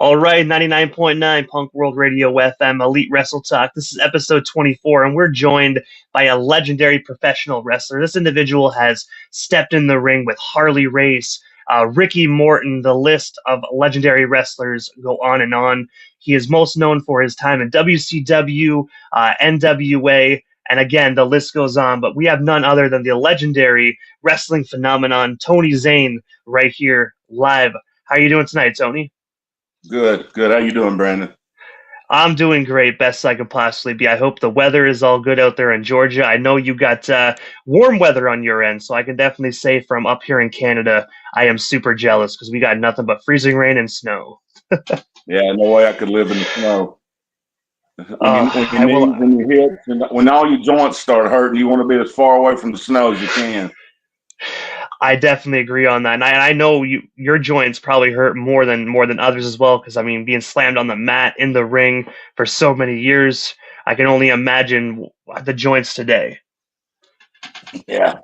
All right, 99.9 Punk World Radio FM, Elite Wrestle Talk. This is episode 24, and we're joined by a legendary professional wrestler. This individual has stepped in the ring with Harley Race, Ricky Morton. The list of legendary wrestlers go on and on. He is most known for his time in WCW, NWA, and again, the list goes on. But we have none other than the legendary wrestling phenomenon, Tony Zane, right here live. How are you doing tonight, Tony? Good. How you doing, Brandon? I'm doing great, best I could possibly be. I hope the weather is all good out there in Georgia. I know you got warm weather on your end, so I can definitely say from up here in Canada, I am super jealous because we got nothing but freezing rain and snow. Yeah, no way I could live in the snow. When your hips, when all your joints start hurting, you want to be as far away from the snow as you can. I definitely agree on that, and I know your joints probably hurt more than others as well. Because I mean, being slammed on the mat in the ring for so many years, I can only imagine the joints today. Yeah.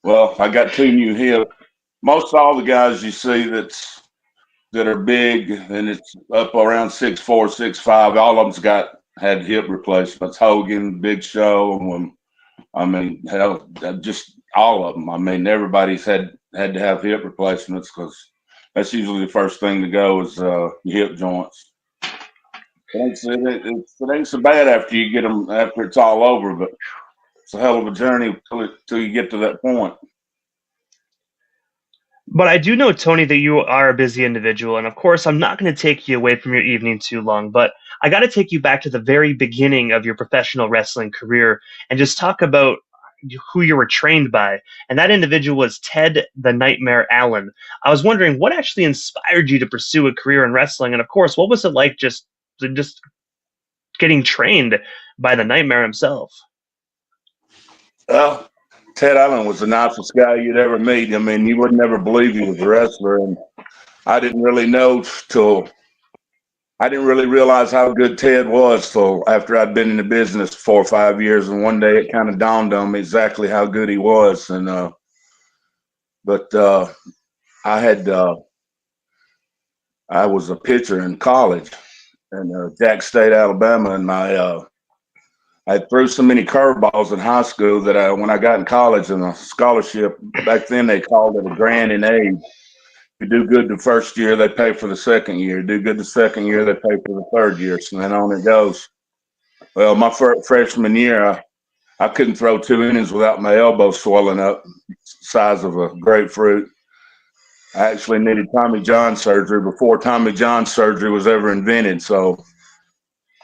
Well, I got two new hips. Most all the guys you see that are big and it's up around 6'4", 6'5", all of them's had hip replacements. Hogan, Big Show, I mean, hell, just all of them. I mean, everybody's had to have hip replacements because that's usually the first thing to go is your hip joints. It ain't so bad after you get them, after it's all over, but it's a hell of a journey till you get to that point. But I do know, Tony, that you are a busy individual, and of course, I'm not going to take you away from your evening too long, but I got to take you back to the very beginning of your professional wrestling career and just talk about who you were trained by. And that individual was Ted the Nightmare Allen. I was wondering what actually inspired you to pursue a career in wrestling, and of course, what was it like just getting trained by the Nightmare himself? Well, Ted Allen was the nicest guy you'd ever meet. I mean, you would never believe he was a wrestler, and I didn't really realize how good Ted was till after I'd been in the business 4 or 5 years, and one day it kind of dawned on me exactly how good he was. And I was a pitcher in college in Jack State, Alabama, and I threw so many curveballs in high school that when I got in college and a scholarship, back then they called it a grant in age. You do good the first year, they pay for the second year. Do good the second year, they pay for the third year. So then on it goes. Well, my freshman year, I couldn't throw 2 innings without my elbow swelling up, size of a grapefruit. I actually needed Tommy John surgery before Tommy John surgery was ever invented. So,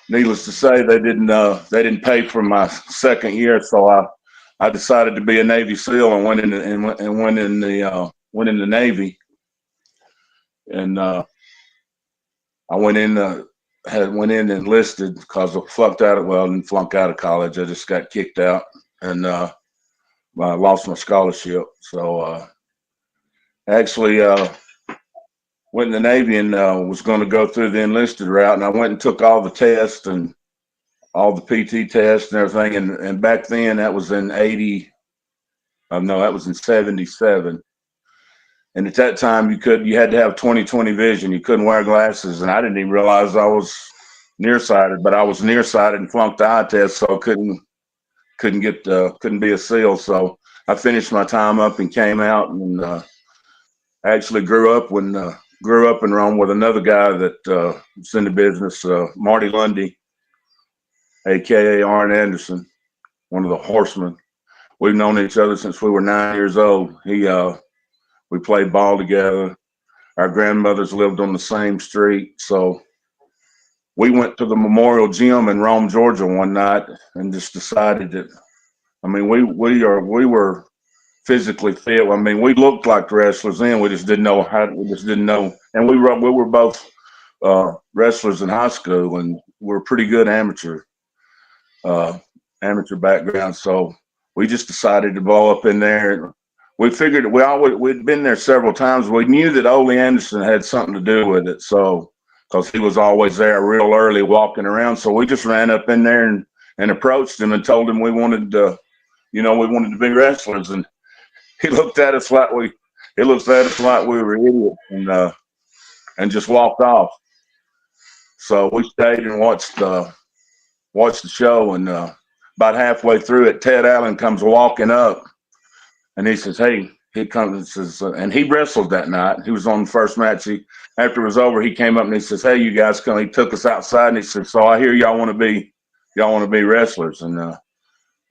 needless to say, they didn't pay for my second year. So I decided to be a Navy SEAL and went in the Navy. And I went in and enlisted because I didn't flunk out of college. I just got kicked out and I lost my scholarship. So actually went in the Navy and was going to go through the enlisted route. And I went and took all the tests and all the PT tests and everything. And back then, that was in 77. And at that time, you had to have 20/20 vision. You couldn't wear glasses, and I didn't even realize I was nearsighted. But I was nearsighted and flunked the eye test, so I couldn't be a SEAL. So I finished my time up and came out, and I actually grew up in Rome with another guy that was in the business, Marty Lundy, aka Arn Anderson, one of the Horsemen. We've known each other since we were 9 years old. We played ball together. Our grandmothers lived on the same street. So we went to the Memorial Gym in Rome, Georgia one night and just decided that, I mean, we were physically fit. I mean, we looked like wrestlers then. We just didn't know how. And we were both wrestlers in high school, and we were pretty good amateur background. So we just decided to blow up in there. We figured we'd been there several times. We knew that Ole Anderson had something to do with it. So, because he was always there real early walking around. So we just ran up in there and approached him and told him we wanted to be wrestlers. And he looked at us like we were idiots and just walked off. So we stayed and watched the show, and about halfway through it, Ted Allen comes walking up, and he says, "Hey," he comes and says, and he wrestled that night. He was on the first match. After it was over, he came up and he says, "Hey, you guys come." He took us outside and he said, "So I hear y'all want to be wrestlers?" And I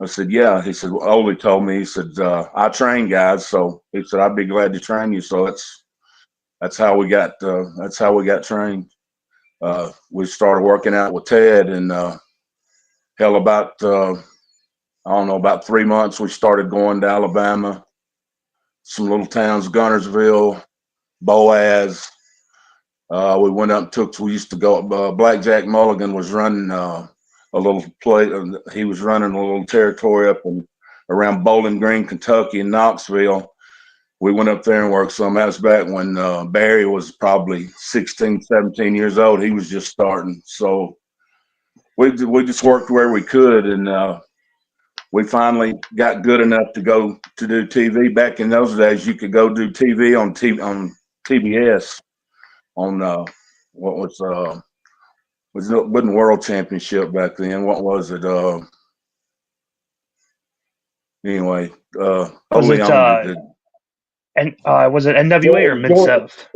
said, "Yeah." He said, well, Ole told me. He said, "I train guys," so he said, "I'd be glad to train you." So that's how we got trained. We started working out with Ted, and about I don't know, about 3 months, we started going to Alabama, some little towns, Gunnersville, Boaz. We went up, we used to go, Blackjack Mulligan was running a little play. He was running a little territory up around Bowling Green, Kentucky, and Knoxville. We went up there and worked some. That was back when Barry was probably 16, 17 years old. He was just starting. So we just worked where we could, and we finally got good enough to go to do TV. Back in those days, you could go do TV on TBS on wasn't World Championship back then. What was it? Anyway, Was only it owned it. and was it NWA or Mid South?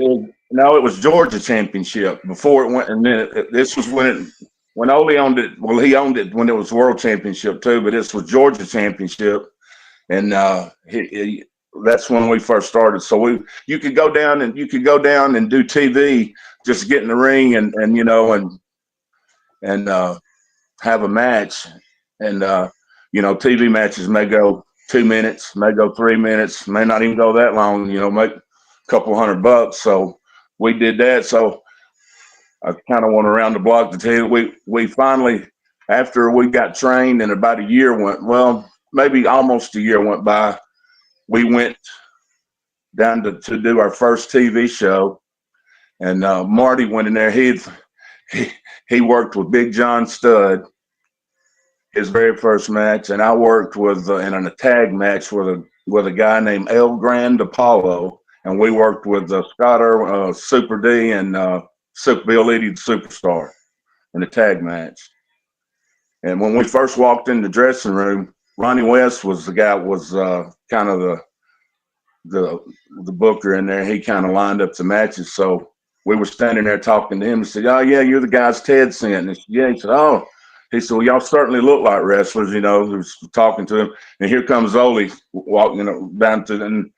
No, it was Georgia Championship before it went, and then this was when Ole owned it. Well, he owned it when it was World Championship too, but this was Georgia Championship, and that's when we first started. So you could go down and do TV, just get in the ring and have a match, and TV matches may go 2 minutes, may go 3 minutes, may not even go that long. Make a couple $100. So we did that. So I kind of went around the block to tell you we finally, after we got trained and about a year maybe almost a year went by, we went down to do our first TV show, and Marty went in there. He worked with Big John Studd his very first match, and I worked with in a tag match with a guy named El Grand Apollo, and we worked with Scott Super D and Bill Eadie, the Superstar, in a tag match. And when we first walked in the dressing room, Ronnie West was the guy, kind of the booker in there. He kind of lined up the matches. So we were standing there talking to him. He said, "Oh yeah, you're the guys Ted sent." And he said, "Yeah." He said, "Oh." He said, "Well, y'all certainly look like wrestlers," who's talking to him. And here comes Ole walking down to, and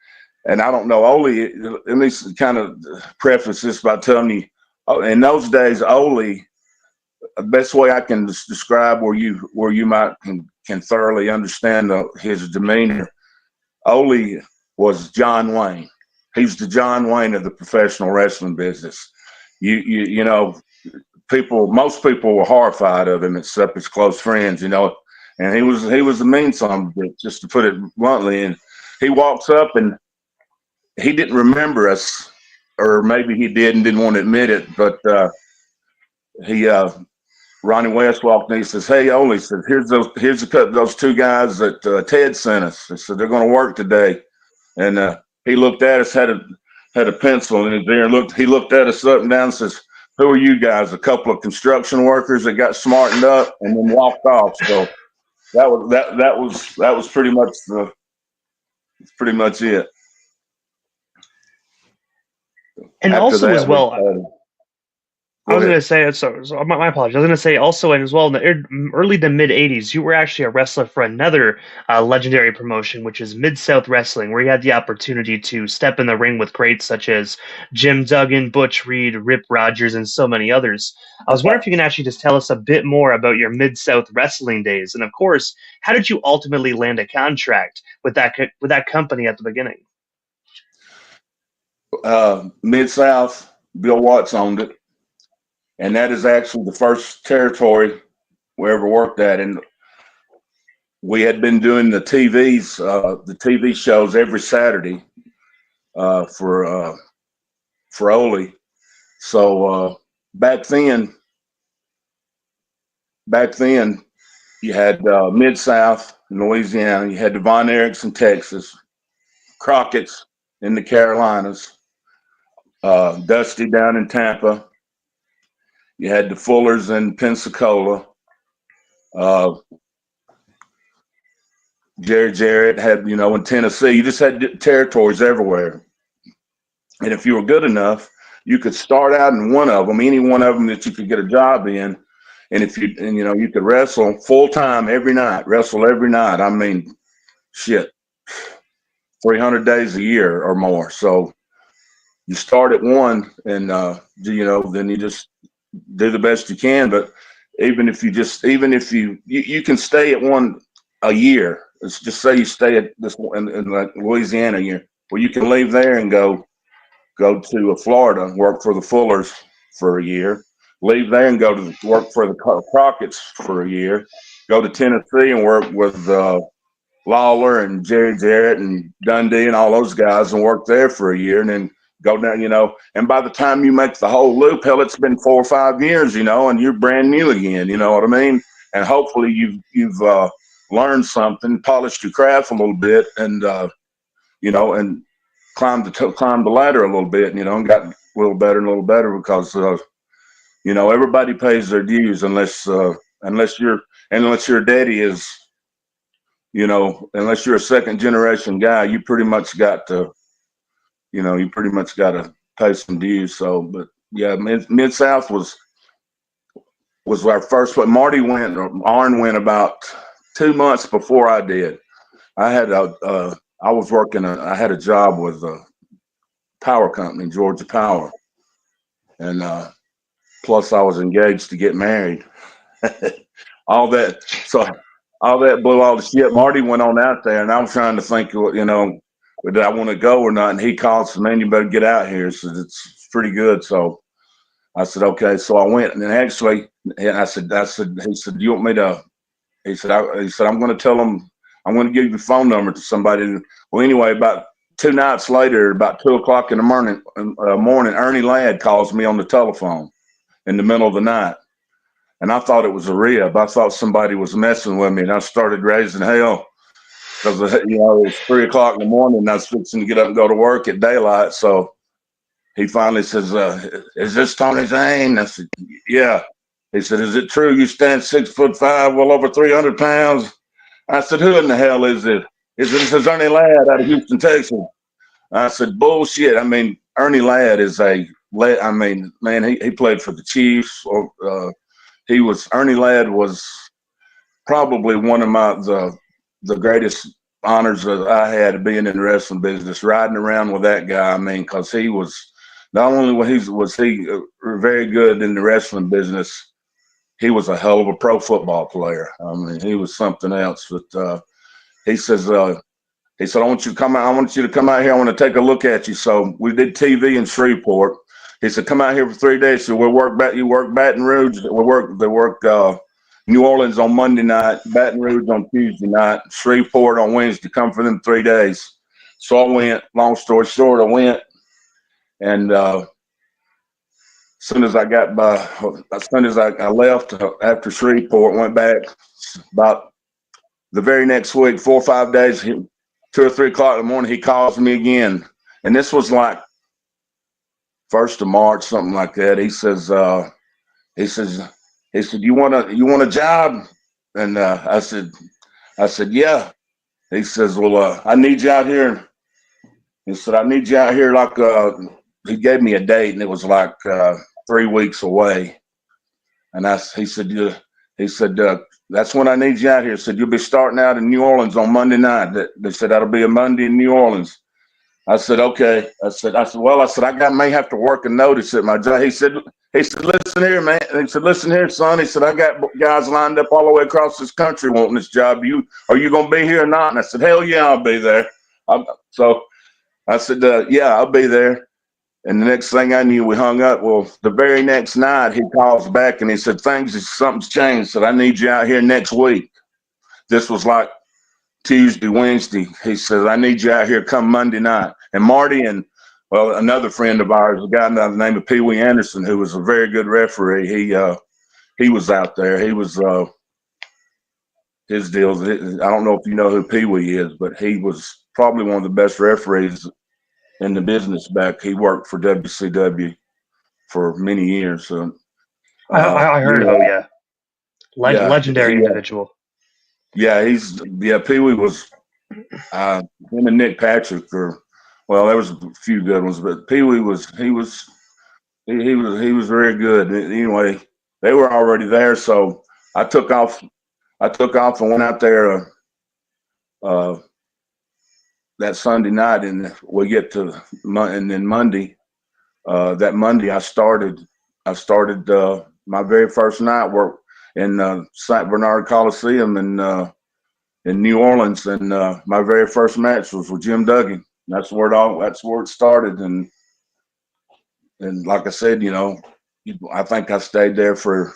I don't know, Ole, let me kind of preface this by telling you, in those days, Ole, the best way I can describe where you might can thoroughly understand his demeanor, Ole was John Wayne. He's the John Wayne of the professional wrestling business. Most people were horrified of him except his close friends, and he was a mean son of a bitch, just to put it bluntly. And he walks up and he didn't remember us, or maybe he did and didn't want to admit it, but Ronnie West walked in. He says, "Hey, Ole," he said, here's those two guys that Ted sent us. He said, "They're going to work today." And he looked at us, had a pencil in his ear, and he looked at us up and down and says, "Who are you guys?" A couple of construction workers that got smartened up and then walked off. So that was pretty much it. And After also that, as well, I was going to say, so my apologies. I was going to say also, and as well, in the early to mid 80s, you were actually a wrestler for another legendary promotion, which is Mid-South Wrestling, where you had the opportunity to step in the ring with greats such as Jim Duggan, Butch Reed, Rip Rogers, and so many others. I was wondering if you can actually just tell us a bit more about your Mid-South Wrestling days. And of course, how did you ultimately land a contract with that company at the beginning? Mid-South, Bill Watts owned it. And that is actually the first territory we ever worked at. And we had been doing the TV shows every Saturday for Ole. So back then you had Mid-South in Louisiana, you had the Von Erichs in Texas, Crockett's in the Carolinas, Dusty down in Tampa. You had the Fullers in Pensacola. Jerry Jarrett had, in Tennessee. You just had territories everywhere. And if you were good enough, you could start out in one of them, any one of them that you could get a job in. And you could wrestle full time every night, wrestle every night. I mean, shit, 300 days a year or more. So you start at one and, then you just do the best you can. But even if you can stay at one a year, let's just say you stay at this in like Louisiana a year, well, you can leave there and go to Florida, work for the Fullers for a year, leave there and go to work for the Crockett's for a year, go to Tennessee and work with Lawler and Jerry Jarrett and Dundee and all those guys and work there for a year, and then go down, and by the time you make the whole loop, hell, it's been 4 or 5 years, and you're brand new again, you know what I mean? And hopefully you've learned something, polished your craft a little bit, and and climbed the ladder a little bit, and got a little better because everybody pays their dues unless your daddy is, unless you're a second generation guy, you pretty much got to pay some dues. So, but yeah, MidSouth was our first one. Arn went about 2 months before I did. I had I had a job with a power company, Georgia Power, and plus I was engaged to get married. all that blew all the shit. Marty went on out there, and I was trying to think, did I want to go or not? And he called, said, "Man, you better get out here." So it's pretty good. So I said, "Okay." So I went, and actually, he said, "Do you want me to?" He said, "I'm going to tell them. I'm going to give you the phone number to somebody." Well, anyway, about 2 nights later, about 2:00 in the morning, Ernie Ladd calls me on the telephone in the middle of the night. And I thought it was a rib. I thought somebody was messing with me, and I started raising hell because it was 3:00 in the morning, and I was fixing to get up and go to work at daylight. So he finally says, "Is this Tony Zane?" I said, "Yeah." He said, "Is it true you stand 6'5", well over 300 pounds?" I said, "Who in the hell is it?" He said, "This is Ernie Ladd out of Houston, Texas." I said, "Bullshit." I mean, Ernie Ladd is man, he played for the Chiefs. Ernie Ladd was probably one of the greatest honors that I had being in the wrestling business, riding around with that guy. I mean, because he was not only was he very good in the wrestling business, he was a hell of a pro football player. I mean, he was something else. But he said, "I want you to come out. I want you to come out here. I want to take a look at you." So we did TV in Shreveport. He said, "Come out here for 3 days." So you work Baton Rouge. They work New Orleans on Monday night, Baton Rouge on Tuesday night, Shreveport on Wednesday. Come for them 3 days. So I went. Long story short, I went, and as soon as I left after Shreveport, went back about the very next week, 4 or 5 days, 2 or 3 o'clock in the morning, he calls me again. And this was like 1st of March, something like that. He says, "You want a job?" And I said, "Yeah." He says, "Well, I need you out here." He said, "I need you out here like he gave me a date, and it was like 3 weeks away. And he said, "That's when I need you out here." He said, "You'll be starting out in New Orleans on Monday night." They said that'll be a Monday in New Orleans. I said, "Okay." I said, "Well," I may have to work a notice at my job." He said, "Listen here, man." He said, "Listen here, son." He said, "I got guys lined up all the way across this country wanting this job. Are you going to be here or not?" And I said, "Hell yeah, I'll be there." So I said, "Yeah, I'll be there." And the next thing I knew, we hung up. Well, the very next night, he calls back and he said, "Something's changed. Said, I need you out here next week." This was like Tuesday, Wednesday. He says, "I need you out here come Monday night." And Marty and, well, another friend of ours, a guy by the name of Pee Wee Anderson, who was a very good referee, he was out there. He was his deals. I don't know if you know who Pee Wee is, but he was probably one of the best referees in the business back. He worked for WCW for many years. So I heard of him. Yeah, Yeah, legendary individual. Pee Wee was him and Nick Patrick there was a few good ones, but Pee Wee he was very good. Anyway, they were already there, so I took off. I took off and went out there that Sunday night, and we get to and then Monday. That Monday, I started my very first night work in St. Bernard Coliseum in New Orleans, and my very first match was with Jim Duggan. That's where it started, and like I said, I think I stayed there for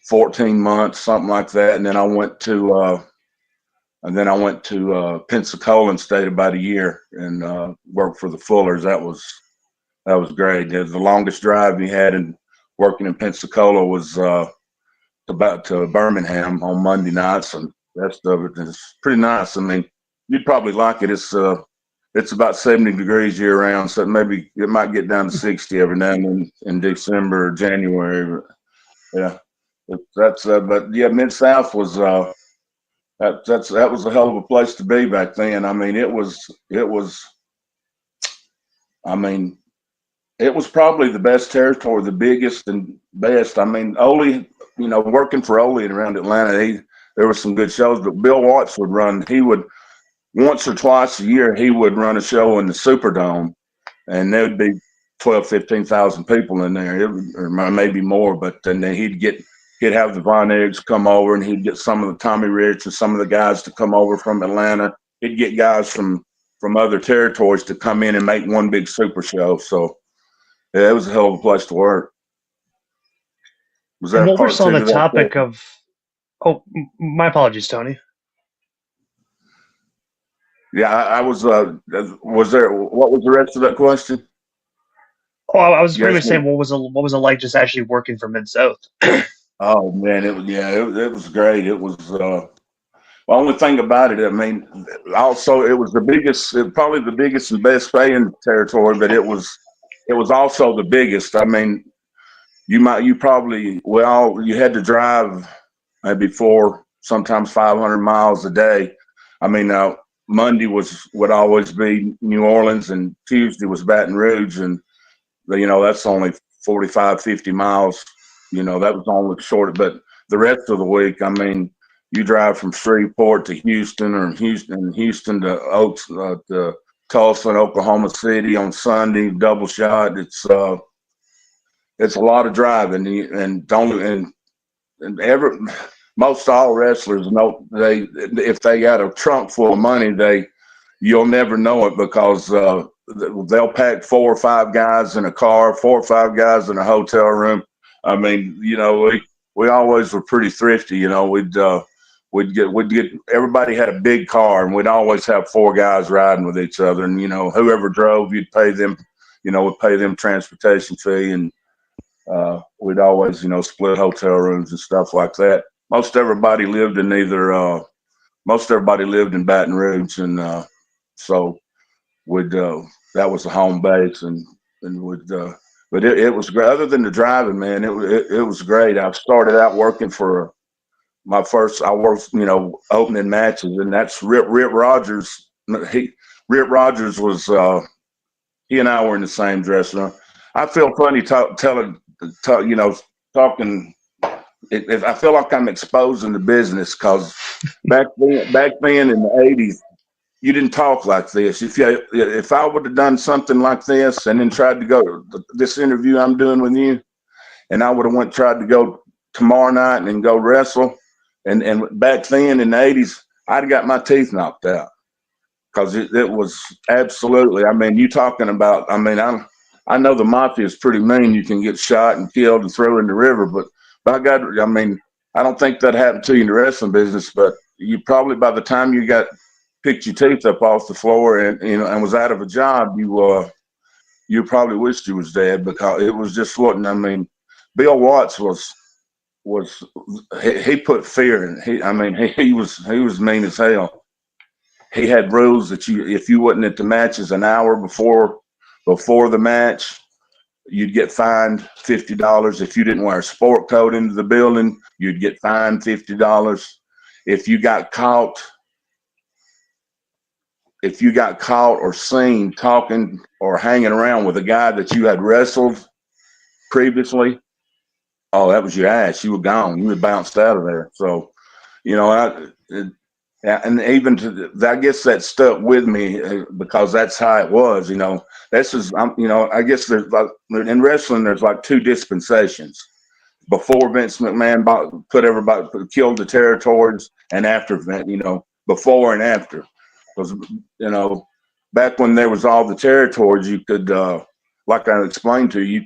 14 months, something like that, and then I went to Pensacola and stayed about a year and worked for the Fullers. That was great. The longest drive we had in working in Pensacola was about to Birmingham on Monday nights, and the rest of it is pretty nice. I mean, you'd probably like it. It's about 70 degrees year round, so maybe it might get down to 60 every now and then in December or January. But yeah, but yeah, Mid-South was that was a hell of a place to be back then. I mean, it was. I mean, it was probably the best territory, the biggest and best. I mean, Ole, working for Ole around Atlanta, there were some good shows, but Bill Watts would run. He would once or twice a year he would run a show in the Superdome, and there would be 12, 15,000 people in there, or maybe more. But then he'd have the Von Eggs come over, and he'd get some of the Tommy Rich and some of the guys to come over from Atlanta. He'd get guys from other territories to come in and make one big super show. So yeah, it was a hell of a place to work. Was that And what we're part still on two the to that topic question? of. Oh, my apologies, Tony. Yeah, I was. Was there? What was the rest of that question? Oh, I was pretty Yes. much saying what was it like just actually working for MidSouth? Oh man, it was great. It was the only thing about it. I mean, also it was probably the biggest and best paying territory, but it was also the biggest. I mean, you had to drive maybe sometimes 500 miles a day. I mean, Monday would always be New Orleans, and Tuesday was Baton Rouge, and that's only 45, 50 miles. That was only short, but the rest of the week, I mean, you drive from Shreveport to Houston, or Houston to Oaks, to Tulsa and Oklahoma City on Sunday, double shot. It's a lot of driving, and most all wrestlers know if they got a trunk full of money, you'll never know it because they'll pack 4 or 5 guys in a car, 4 or 5 guys in a hotel room. I mean, we always were pretty thrifty. We'd get everybody had a big car, and we'd always have 4 guys riding with each other. And whoever drove, you'd pay them, would pay them transportation fee, and we'd always split hotel rooms and stuff like that. Most everybody lived in Baton Rouge, and so that was the home base, and but it was great. Other than the driving, man, it was great. I started out working for I worked opening matches, and that's Rip Rogers. Rip Rogers was he and I were in the same dressing room. I feel funny talking. I feel like I'm exposing the business because back then in the '80s, you didn't talk like this. If I would have done something like this and then tried to go this interview I'm doing with you, and I would have tried to go tomorrow night and go wrestle, and back then in the '80s, I'd got my teeth knocked out because it was absolutely. I mean, you talking about? I mean, I know the mafia is pretty mean. You can get shot and killed and thrown in the river, but by God, I mean, I don't think that happened to you in the wrestling business. But you probably by the time you picked your teeth up off the floor and was out of a job, you probably wished you was dead because it was just wasn't. I mean, Bill Watts he put fear in. He was mean as hell. He had rules that if you wasn't at the matches an hour before the match, you'd get fined $50. If you didn't wear a sport coat into the building, you'd get fined $50. If you got caught, or seen talking or hanging around with a guy that you had wrestled previously, oh, that was your ass. You were gone. You were bounced out of there. So, and even I guess that stuck with me because that's how it was. This is, I guess there's like in wrestling, there's like two dispensations. Before Vince McMahon killed the territories, and after, before and after. Because, back when there was all the territories, you could, like I explained to you,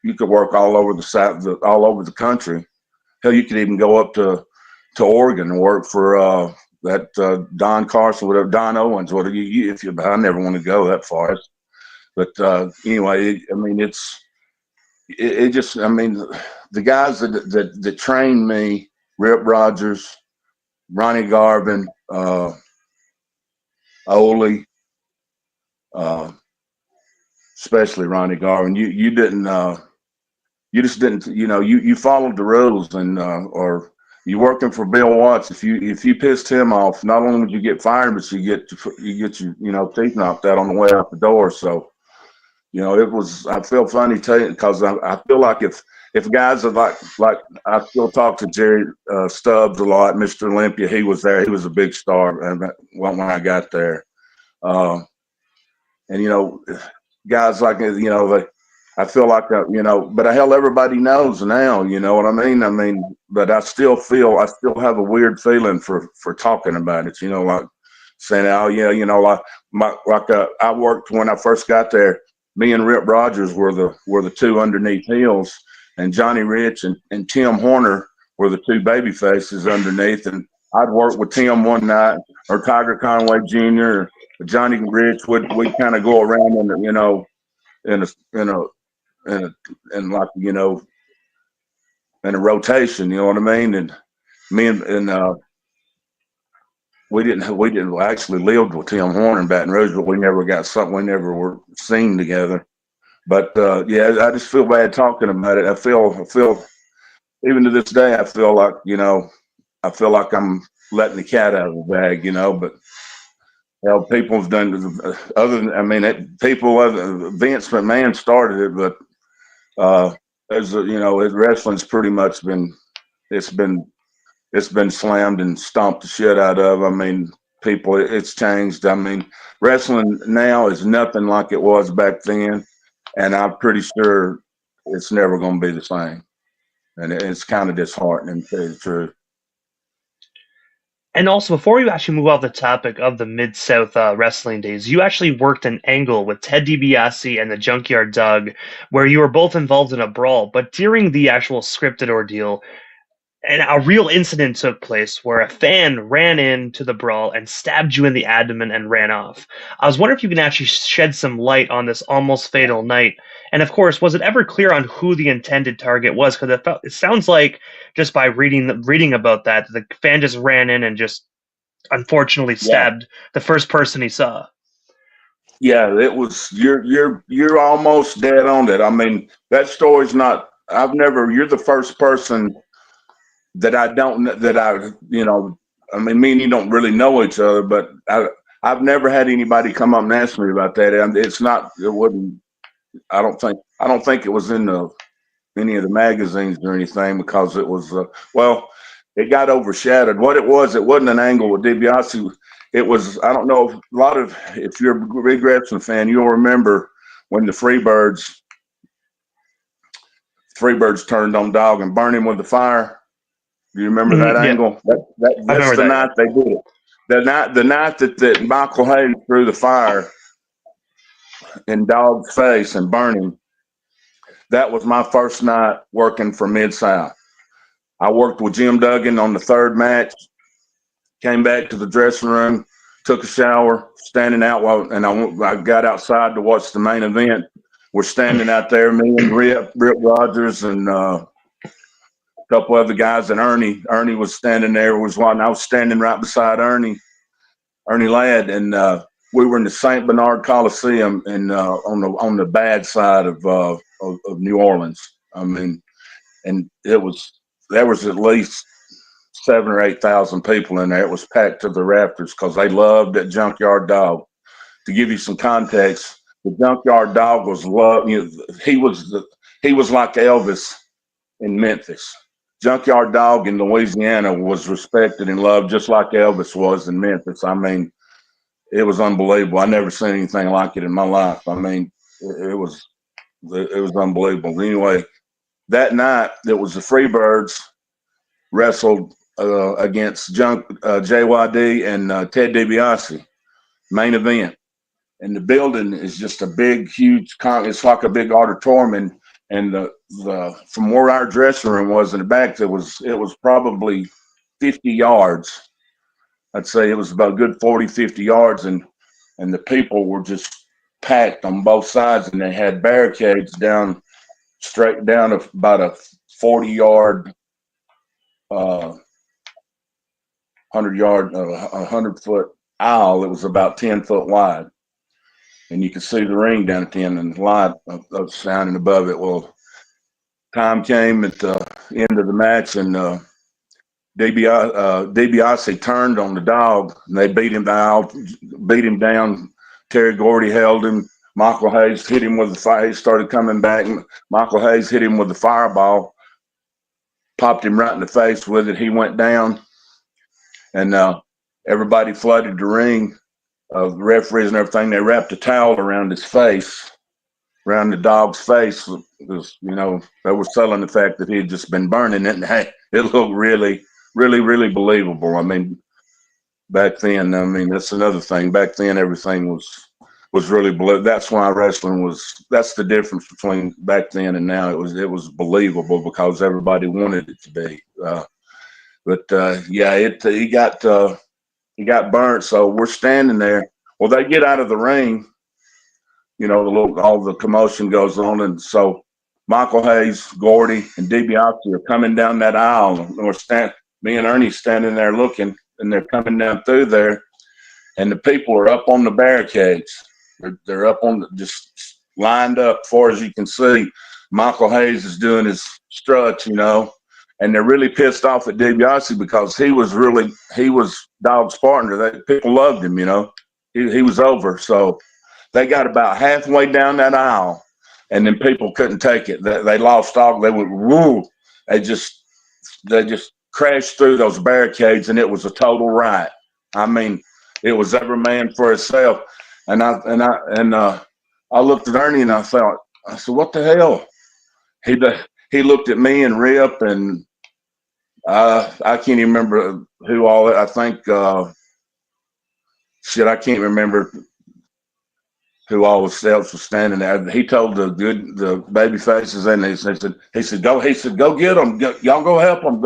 you could work all over the South, all over the country. Hell, you could even go up to Oregon and work for Don Carson, whatever, Don Owens, whatever. I never want to go that far. But anyway, the guys that trained me, Rip Rogers, Ronnie Garvin, Ole, especially Ronnie Garvin. You just didn't. You followed the rules, and or you working for Bill Watts. If you pissed him off, not only would you get fired, but you get your teeth knocked out on the way out the door. So. It was. I feel funny telling because I feel like if guys are like I still talk to Jerry Stubbs a lot, Mr. Olympia. He was there. He was a big star, and when I got there, and guys like I feel like but hell, everybody knows now. You know what I mean? But I still have a weird feeling for talking about it. Like saying, oh yeah, I worked when I first got there. Me and Rip Rogers were the two underneath heels, and Johnny Rich and Tim Horner were the two baby faces underneath. And I'd work with Tim one night, or Tiger Conway Jr. or Johnny Rich. We'd kind of go around in a rotation. You know what I mean? And me and we didn't actually lived with Tim Horner in Baton Rouge, but we never were seen together. But yeah, I just feel bad talking about it. I feel even to this day, I feel like I'm letting the cat out of the bag, But people have done Vince McMahon started it, but wrestling's pretty much it's been slammed and stomped the shit out of. It's changed. Wrestling now is nothing like it was back then, and I'm pretty sure it's never going to be the same. And it's kind of disheartening, to tell you the truth. And also, before we actually move off the topic of the Mid-South wrestling days, you actually worked an angle with Ted DiBiase and the Junkyard Dog, where you were both involved in a brawl. But during the actual scripted ordeal, and a real incident took place where a fan ran into the brawl and stabbed you in the abdomen and ran off. I was wondering if you can actually shed some light on this almost fatal night. And of course, was it ever clear on who the intended target was? Because it sounds like just by reading about that, the fan just ran in and just unfortunately stabbed the first person he saw. Yeah, it was. You're almost dead on it. That story's not. You're the first person that me and you don't really know each other, but I've never had anybody come up and ask me about that. And I don't think it was in any of the magazines or anything, because it was, it got overshadowed. What it wasn't an angle with DiBiase. It was, I don't know, if you're a big wrestling fan, you'll remember when the Freebirds turned on Dog and burned him with the fire. Do you remember that angle? That's the night they did it. The night that Michael Hayes threw the fire in Dog's face and burned him. That was my first night working for MidSouth. I worked with Jim Duggan on the third match. Came back to the dressing room, took a shower, standing out and I got outside to watch the main event. We're standing out there, me and Rip Rogers and couple other guys, and Ernie was standing there. I was standing right beside Ernie Ladd, and we were in the St. Bernard Coliseum, and on the bad side of of New Orleans. I mean, and there was at least 7,000 or 8,000 people in there. It was packed to the rafters because they loved that Junkyard Dog. To give you some context, the Junkyard Dog was loved. He was like Elvis in Memphis. Junkyard Dog in Louisiana was respected and loved just like Elvis was in Memphis. I mean, it was unbelievable. I never seen anything like it in my life. I mean, it was unbelievable. Anyway, that night it was the Freebirds wrestled against JYD and Ted DiBiase, main event. And the building is just a big, huge. It's like a big auditorium, and the from where our dressing room was in the back, it was probably 50 yards. I'd say it was about a good 40, 50 yards, and the people were just packed on both sides, and they had barricades straight down about a 40-yard, 100-foot aisle. It was about 10 foot wide, and you could see the ring down at the end and the light of sounding above it. Well, time came at the end of the match, and DiBiase turned on the Dog, and they beat him down. Terry Gordy held him. Michael Hayes hit him with the fire. He started coming back. Michael Hayes hit him with the fireball, popped him right in the face with it. He went down, and everybody flooded the ring. The referees and everything. They wrapped a towel around his face, around the Dog's face, because they were selling the fact that he had just been burning it, and hey, it looked really, really, really believable. I mean, back then, that's another thing. Back then, everything was really believable. That's why wrestling that's the difference between back then and now. It was believable because everybody wanted it to be. He got burnt. So we're standing there. Well, they get out of the ring. All the commotion goes on, and so Michael Hayes, Gordy, and DiBiase are coming down that aisle, and me and Ernie standing there looking, and they're coming down through there, and the people are up on the barricades. They're up on just lined up, far as you can see. Michael Hayes is doing his struts, and they're really pissed off at DiBiase because he was Dog's partner. People loved him, he was over. So they got about halfway down that aisle, and then people couldn't take it. They lost all. They went woo. They just crashed through those barricades, and it was a total riot. I mean, it was every man for himself. And I looked at Ernie and I said, what the hell? He looked at me and Rip, and I can't even remember who all. I think I can't remember who all else was standing there. He told the baby faces, and he said go get them. Y'all go help them,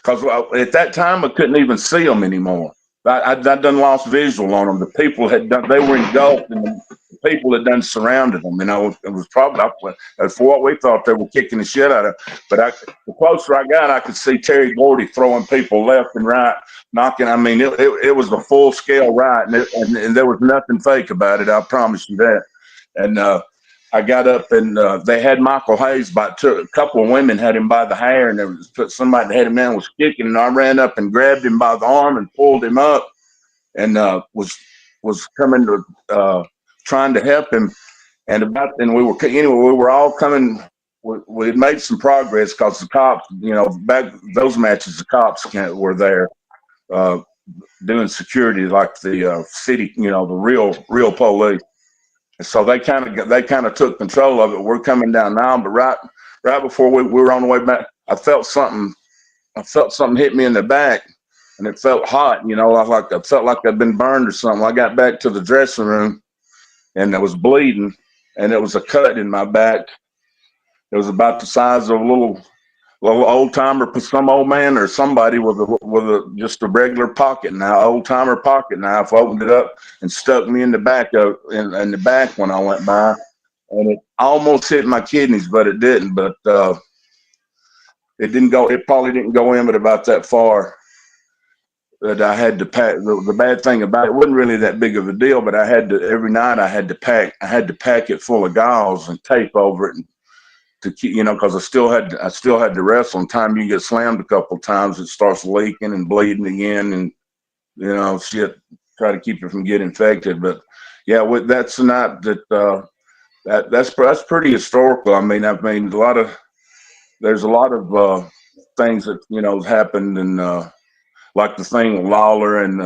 because at that time I couldn't even see them anymore. I done lost visual on them. The people they were engulfed, and the people had done surrounded them. It was probably for what we thought they were kicking the shit out of. But the closer I got, I could see Terry Gordy throwing people left and right, knocking. I mean, it was a full scale riot, and there was nothing fake about it. I promise you that. And I got up, and they had Michael Hayes a couple of women had him by the hair, and there was somebody that had him down was kicking, and I ran up and grabbed him by the arm and pulled him up, and was coming to trying to help him, and we were all coming. We had made some progress because the cops, back those matches, the cops were there doing security like the city, the real police. So they kind of took control of it. We're coming down now, but right before we were on the way back, I felt something hit me in the back, and it felt hot. I felt like I'd been burned or something. I got back to the dressing room, and it was bleeding, and it was a cut in my back. It was about the size of a little old timer, some old man or somebody with just a regular pocket knife, old timer pocket knife, opened it up and stuck me in the back in the back when I went by, and it almost hit my kidneys, but it didn't. But it didn't go. It probably didn't go in, but about that far. that I had to pack. The bad thing about it wasn't really that big of a deal, but I had to every night I had to pack it full of gauze and tape over it and to keep, because I still had to wrestle. And time you get slammed a couple of times, it starts leaking and bleeding again, and shit. Try to keep it from getting infected. But yeah, that's not that's pretty historical. I mean, there's a lot of things that happened, and like the thing with Lawler and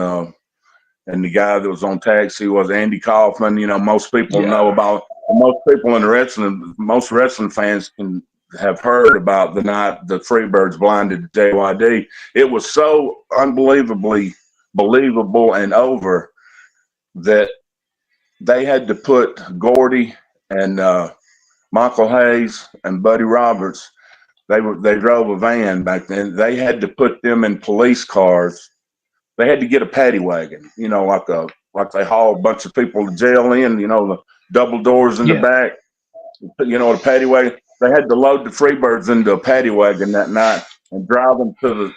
the guy that was on Taxi was Andy Kaufman. Most people know about. Most people in the most wrestling fans can have heard about the night the Freebirds blinded JYD. It was so unbelievably believable and over that they had to put Gordy and Michael Hayes and Buddy Roberts. They drove a van back then. They had to put them in police cars. They had to get a paddy wagon, like they haul a bunch of people to jail in, the double doors in the back, a paddy wagon. They had to load the Freebirds into a paddy wagon that night and drive them to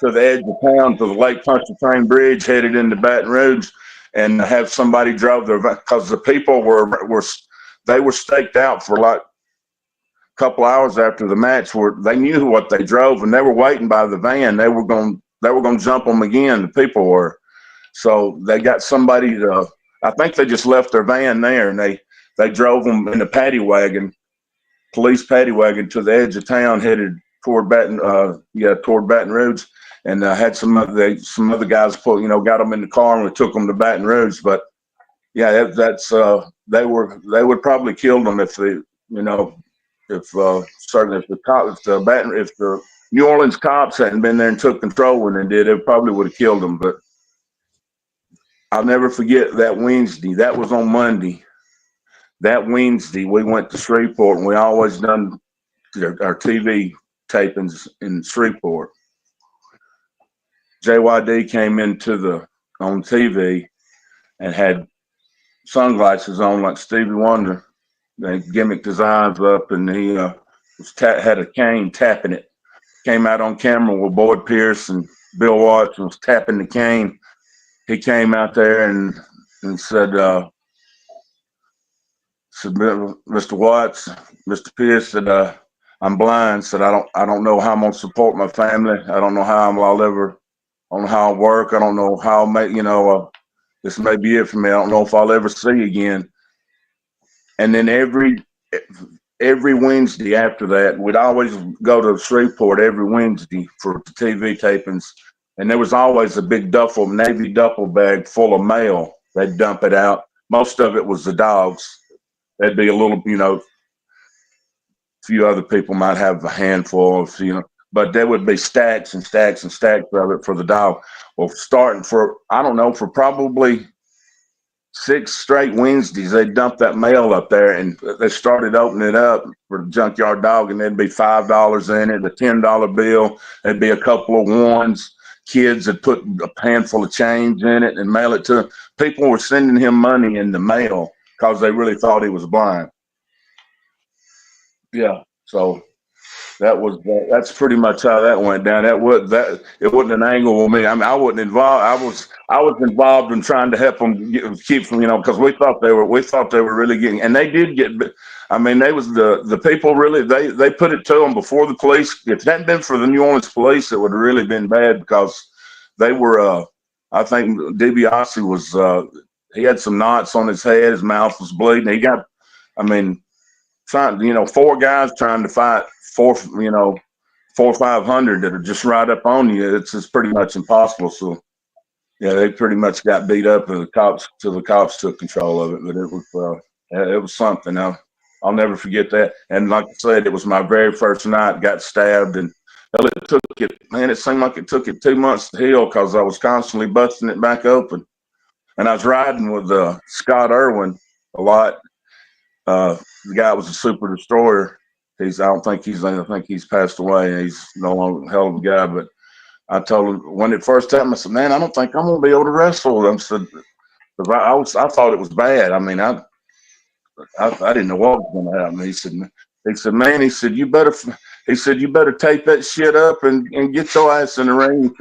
the edge of town, to the Lake Pontchartrain Bridge, headed into Baton Rouge, and have somebody drove their, because the people were staked out for like a couple hours after the match, where they knew what they drove and they were waiting by the van. They were going to jump them again. The people were. So they got somebody to, I think they just left their van there, and they drove them in a police paddy wagon to the edge of town, headed toward Baton Rouge, and had some other guys got them in the car, and we took them to Baton Rouge. But yeah, they would probably kill them if if the New Orleans cops hadn't been there and took control when they did, it probably would have killed them. But I'll never forget that Wednesday. That was on Monday. That Wednesday, we went to Shreveport, and we always done our TV tapings in Shreveport. JYD came on TV and had sunglasses on like Stevie Wonder. They gimmicked his eyes up, and he had a cane tapping it. Came out on camera with Boyd Pierce and Bill Watts was tapping the cane. He came out there and said, Mr. Watts, Mr. Pierce, said, I'm blind. Said, I don't know how I'm gonna support my family. I don't know how I'll work. I don't know how I'll make, this may be it for me. I don't know if I'll ever see again. And then every Wednesday after that, we'd always go to Shreveport every Wednesday for the TV tapings. And there was always a big Navy duffel bag full of mail. They'd dump it out. Most of it was the dogs. There'd be a little, a few other people might have a handful of, but there would be stacks and stacks and stacks of it for the dog. Well, starting for probably 6 straight Wednesdays, they dumped that mail up there, and they started opening it up for the junkyard dog, and there'd be $5 in it, a $10 bill. There'd be a couple of ones. Kids had put a handful of change in it and mail it to him. People were sending him money in the mail because they really thought he was blind. Yeah, so that's pretty much how that went down. It wasn't an angle with me. I mean, I wasn't involved. I was involved in trying to help them keep from, because we thought they were really getting, and they did get. I mean, they was the people really. They put it to them before the police. If it hadn't been for the New Orleans police, it would have really been bad, because they were. I think DiBiase was. He had some knots on his head. His mouth was bleeding. He got. I mean, trying. 4 guys trying to fight 4 or 500 that are just right up on you. It's pretty much impossible. So yeah, they pretty much got beat up, and the cops took control of it. But it was something. I'll never forget that. And like I said, it was my very first night. Got stabbed, and it seemed like it took it 2 months to heal, because I was constantly busting it back open. And I was riding with Scott Irwin a lot. The guy was a super destroyer. I think he's passed away. He's no longer a hell of a guy. But I told him when it first happened, I said, "Man, I don't think I'm gonna be able to wrestle." I said, I thought it was bad. I mean, I didn't know what was gonna happen. He said, "Man," he said, "You better." He said, you better tape that shit up and get your ass in the ring.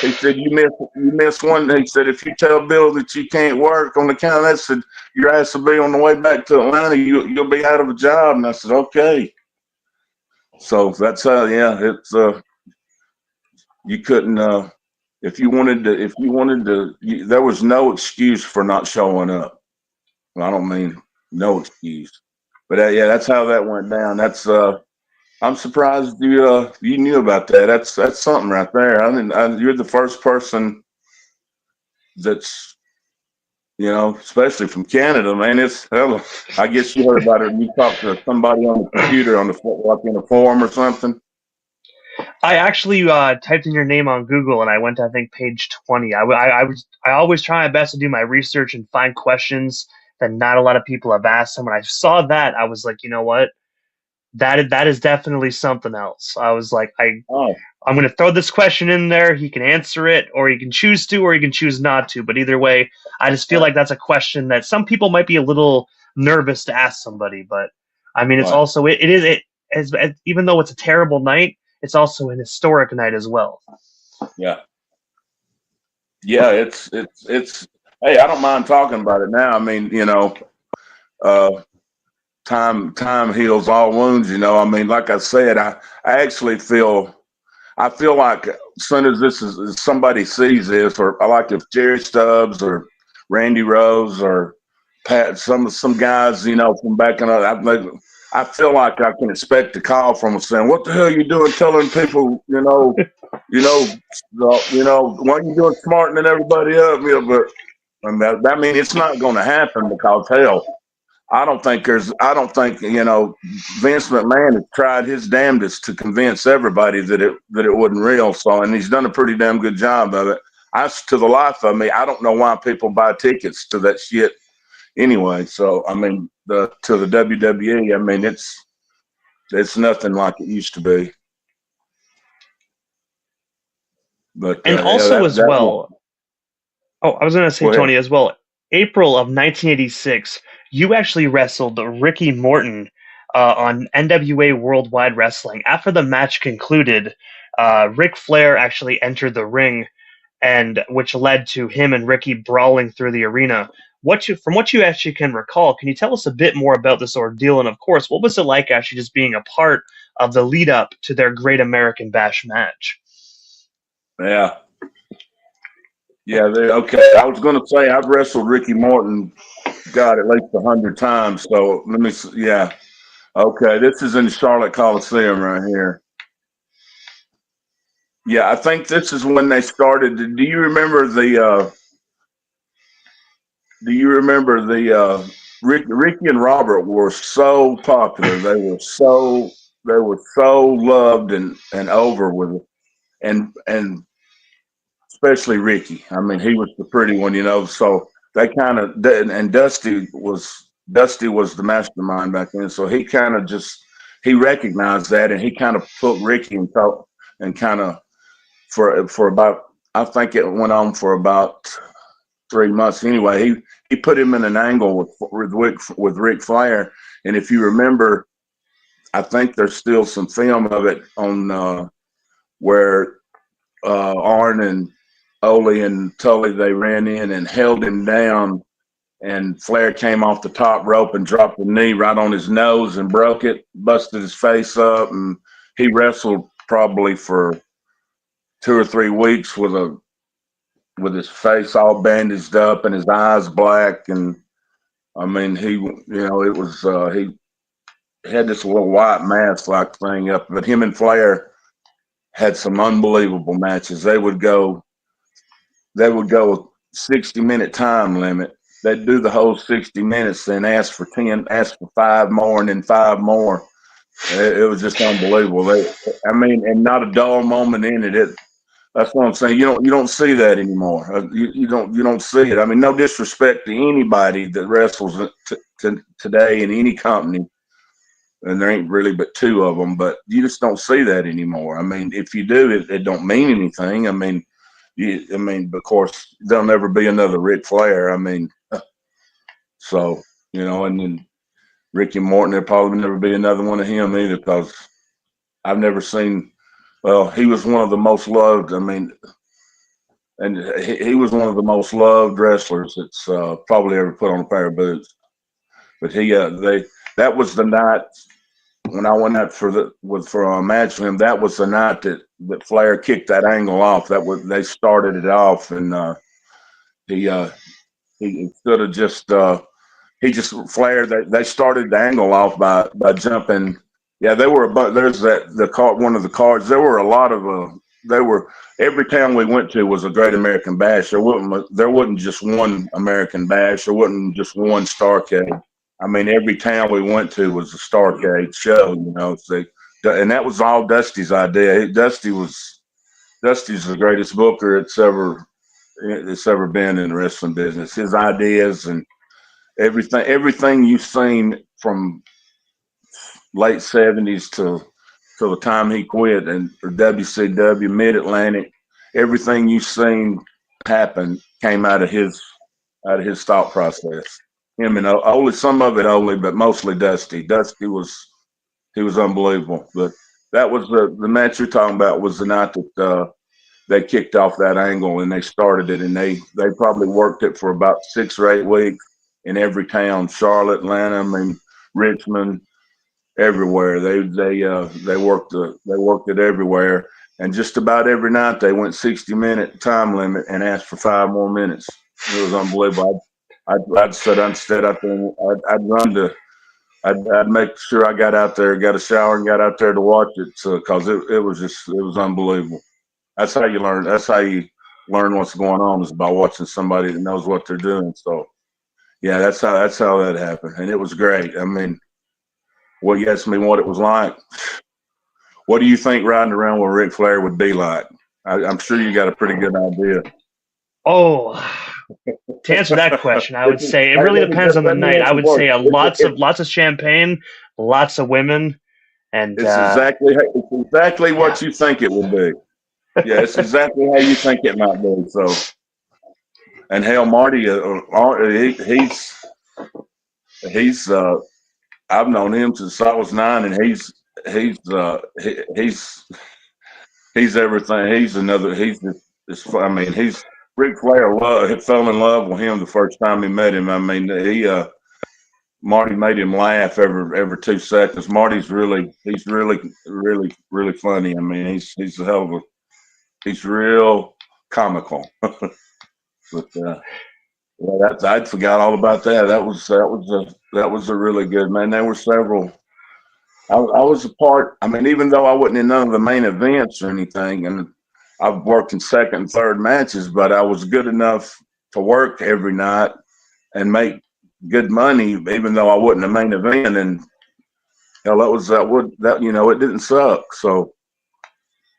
He said, you miss one. He said, if you tell Bill that you can't work on the count, that said, your ass will be on the way back to Atlanta. You'll be out of a job. And I said, okay. So that's it's you couldn't if you wanted to there was no excuse for not showing up. Well, I don't mean no excuse, but that's how that went down. That's I'm surprised you knew about that. That's something right there. You're the first person that's especially from Canada, man. It's hell. I guess you heard about it when you talked to somebody on the computer like in a forum or something. I actually typed in your name on Google and I went to, I think, page 20. I always try my best to do my research and find questions that not a lot of people have asked. And when I saw that, I was like, you know what? That is definitely something else. I was like, I'm going to throw this question in there. He can answer it, or he can choose to, or he can choose not to. But either way, I just feel like that's a question that some people might be a little nervous to ask somebody. But I mean, it's also even though it's a terrible night, it's also an historic night as well. Yeah. Yeah, it's hey, I don't mind talking about it now. I mean, time heals all wounds, I mean, like I said, I actually feel like as soon as somebody sees this, or I like if Jerry Stubbs or Randy Rose or Pat, some guys, from back in I feel like I can expect a call from them saying, "What the hell are you doing telling people, why are you doing smartening everybody up?" But I mean, it's not going to happen because hell, I don't think Vince McMahon has tried his damnedest to convince everybody that it wasn't real. So, and he's done a pretty damn good job of it. To the life of me, I don't know why people buy tickets to that shit anyway. So, I mean, to the WWE, I mean, it's nothing like it used to be. But and also as well, I was going to say, Tony, as well, April of 1986, you actually wrestled Ricky Morton on NWA Worldwide Wrestling. After the match concluded, Ric Flair actually entered the ring, and which led to him and Ricky brawling through the arena. From what you actually can recall, can you tell us a bit more about this ordeal? And of course, what was it like actually just being a part of the lead up to their Great American Bash match? Yeah. Yeah, okay. I was going to say I've wrestled Ricky Morton, God, at least 100 times. So let me see. Yeah. Okay, this is in the Charlotte Coliseum right here. Yeah, I think this is when they started. Do you remember the Ricky and Robert were so popular. They were so loved and over with it. And especially Ricky. I mean, he was the pretty one, so they kind of, and Dusty was the mastermind back then. So he kind of he recognized that, and he kind of put Ricky and talk, and kind of for about, I think it went on for about 3 months. Anyway, he put him in an angle with Ric Flair. And if you remember, I think there's still some film of it on where Arn and Ole and Tully, they ran in and held him down, and Flair came off the top rope and dropped the knee right on his nose and broke it, busted his face up, and he wrestled probably for 2 or 3 weeks with his face all bandaged up and his eyes black. And I mean, it was he had this little white mask like thing up, but him and Flair had some unbelievable matches. They would go 60-minute time limit. They'd do the whole 60 minutes, then ask for 5 more, and then 5 more. It was just unbelievable. And not a dull moment in it. That's what I'm saying. You don't see that anymore. You don't see it. I mean, no disrespect to anybody that wrestles today in any company, and there ain't really but 2 of them. But you just don't see that anymore. I mean, if you do, it don't mean anything. I mean, of course, there'll never be another Ric Flair. I mean, so and then Ricky Morton, there'll probably never be another one of him either, because I've never seen. Well, he was one of the most loved. I mean, and he was one of the most loved wrestlers that's probably ever put on a pair of boots. But that was the night when I went out for a match with him. That was the night that Flair kicked that angle off. They started it off, and he instead of just he just Flair. They started the angle off by jumping. Yeah, they were. But there's the card. One of the cards. There were a lot of. There were every town we went to was a Great American Bash. There wasn't just one American Bash. There wasn't just one Starrcade. I mean, every town we went to was a Starrcade show. You know, and that was all Dusty's idea. Dusty's the greatest booker it's ever been in the wrestling business. His ideas and everything you've seen from late 70s to the time he quit and for WCW, Mid-Atlantic, everything you've seen happen came out of his thought process. Him and only some of it but mostly Dusty. Dusty was unbelievable. But that was the match you're talking about was the night that they kicked off that angle and they started it, and they probably worked it for about 6 or 8 weeks in every town, Charlotte, Atlanta, I mean, Richmond, everywhere. They worked it everywhere, and just about every night they went 60-minute time limit and asked for 5 more minutes. It was unbelievable. I'd sit instead out there. I'd make sure I got out there, got a shower, and got out there to watch it because it was unbelievable. That's how you learn. That's how you learn what's going on is by watching somebody that knows what they're doing. So, yeah, that's how that happened, and it was great. I mean, well, you asked me what it was like. What do you think riding around with Ric Flair would be like? I'm sure you got a pretty good idea. Oh, to answer that question, I would say it really depends on the night. I would say lots of champagne, lots of women, and it's exactly what you think it will be. Yeah, it's exactly how you think it might be. So, and hell, Marty, he's I've known him since I was 9, and he's everything. I mean, Ric Flair fell in love with him the first time he met him. I mean, Marty made him laugh every 2 seconds. Marty's he's really funny. I mean, he's a hell of a. He's real comical. But I'd forgot all about that. That was a really good, man. There were several. I was a part. I mean, even though I wasn't in none of the main events or anything, and I've worked in second and third matches, but I was good enough to work every night and make good money, even though I wasn't a main event. And hell, it didn't suck. So.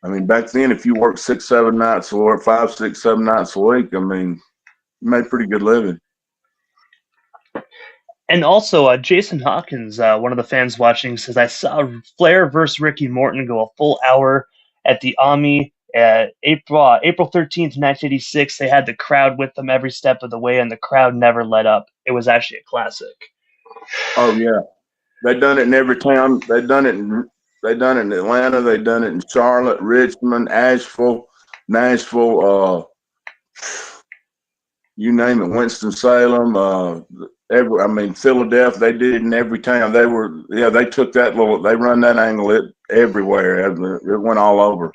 I mean, back then, if you worked 6, 7 nights or 5, 6, 7 nights a week, I mean, you made pretty good living. And also, Jason Hawkins, one of the fans watching, says, I saw Flair versus Ricky Morton go a full hour at the Omni April 13th, 1986. They had the crowd with them every step of the way, and the crowd never let up. It was actually a classic. Oh, yeah. They done it in every town. They done it in Atlanta. They done it in Charlotte, Richmond, Asheville, Nashville, you name it, Winston-Salem, Philadelphia. They did it in every town. They took they run that angle everywhere. It went all over.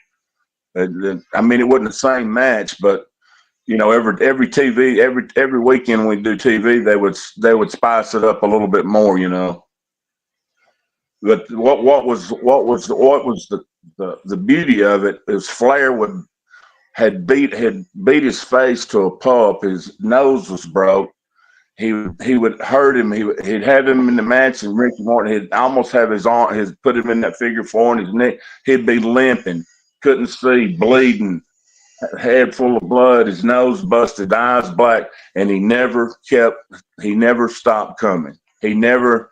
I mean, it wasn't the same match, but you know, every TV, every weekend we do TV, they would spice it up a little bit more, you know. But what was the beauty of it is Flair had beat his face to a pulp. His nose was broke. He would hurt him. He'd have him in the match, and Ricky Morton he'd almost have his arm, put him in that figure 4 on his neck. He'd be limping, couldn't see, bleeding, head full of blood, his nose busted, eyes black, and he never stopped coming. He never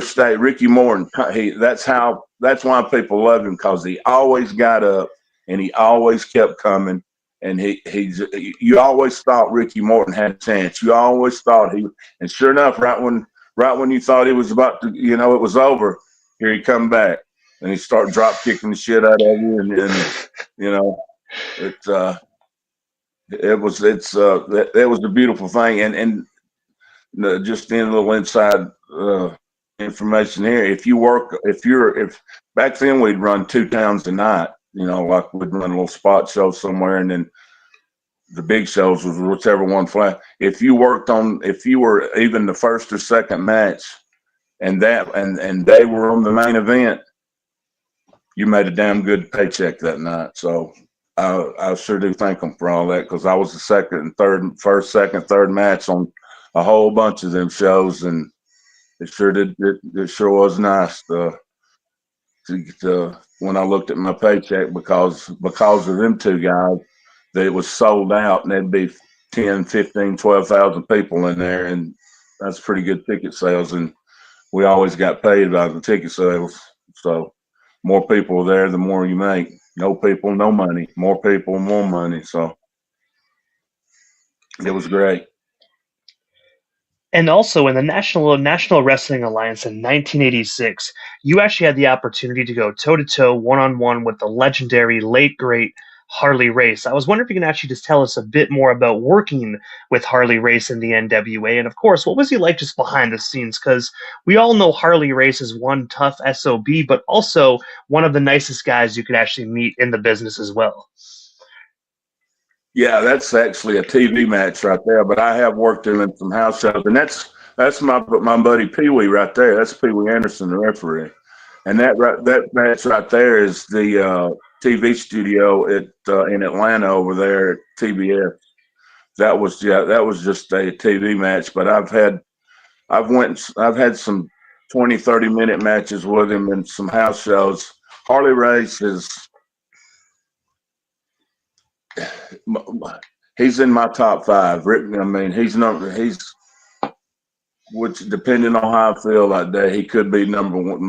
stayed. Ricky Morton, that's why people love him, because he always got up and he always kept coming. And you always thought Ricky Morton had a chance. You always thought and sure enough, right when you thought he was about to, it was over, here he come back. and he start drop kicking the shit out of you, and you know, it was a beautiful thing, and just in a little inside information here. If back then we'd run 2 towns a night, like we'd run a little spot show somewhere, and then the big shows was whichever one flat. If you were even the first or second match, and they were on the main event, you made a damn good paycheck that night. So I sure do thank them for all that, because I was the first, second, third match on a whole bunch of them shows, and it sure was nice when I looked at my paycheck, because of them 2 guys, that it was sold out, and there'd be 10, 15, 12,000 people in there, and that's pretty good ticket sales, and we always got paid by the ticket sales. So more people there, the more you make. No people, no money. More people, more money. So it was great. And also in the National Wrestling Alliance in 1986, you actually had the opportunity to go toe-to-toe, one-on-one with the legendary, late, great Harley Race. I was wondering if you can actually just tell us a bit more about working with Harley Race in the NWA. And of course, what was he like just behind the scenes? Because we all know Harley Race is one tough SOB, but also one of the nicest guys you could actually meet in the business as well. Yeah, that's actually a TV match right there, but I have worked him in some house shows, and that's my buddy Pee Wee right there. That's Pee Wee Anderson, the referee, and that match right there is the TV studio in Atlanta over there at TBS. That was just a TV match, but I've had some 20, 30-minute matches with him in some house shows. Harley Race he's in my top 5. I mean, which, depending on how I feel that day, he could be number one.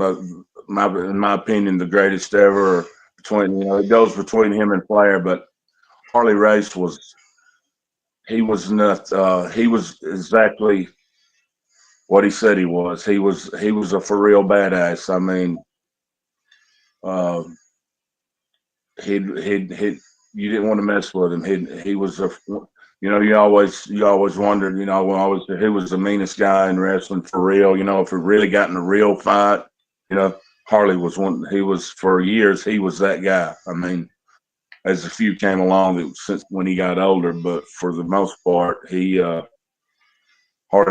In my opinion, the greatest ever. It goes between him and Flair, but Harley Race he was exactly what he said he was. He was a for real badass. I mean, he you didn't want to mess with him. He was you always wondered, who was the meanest guy in wrestling for real. If it really got in a real fight, Harley was one. He was, for years, he was that guy. I mean, as a few came along since when he got older, but for the most part, Harley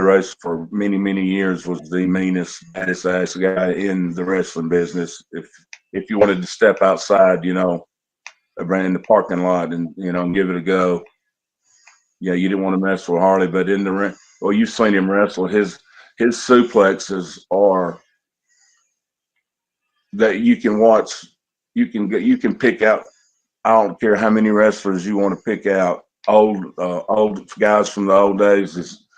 Race for many, many years was the meanest, baddest ass guy in the wrestling business. If you wanted to step outside, ran in the parking lot and give it a go. Yeah, you didn't want to mess with Harley, but in the ring, well, you've seen him wrestle. His suplexes are that you can watch. You can pick out. I don't care how many wrestlers you want to pick out. Old guys from the old days is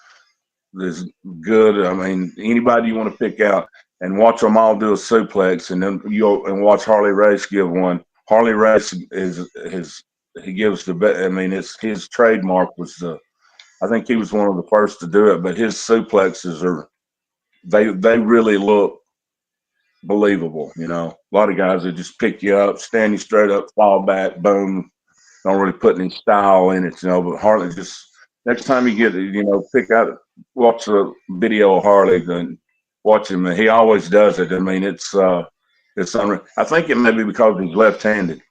good. I mean, anybody you want to pick out and watch them all do a suplex, and then watch Harley Race give one. Harley Race he gives the best. I mean, his trademark was I think he was one of the first to do it, but his suplexes they really look believable. A lot of guys that just pick you up, stand you straight up, fall back, boom. Don't really put any style in it, but Harley, just next time you get it, watch a video of Harley, then watch him. He always does it. I mean, it's unreal. I think it may be because he's left-handed.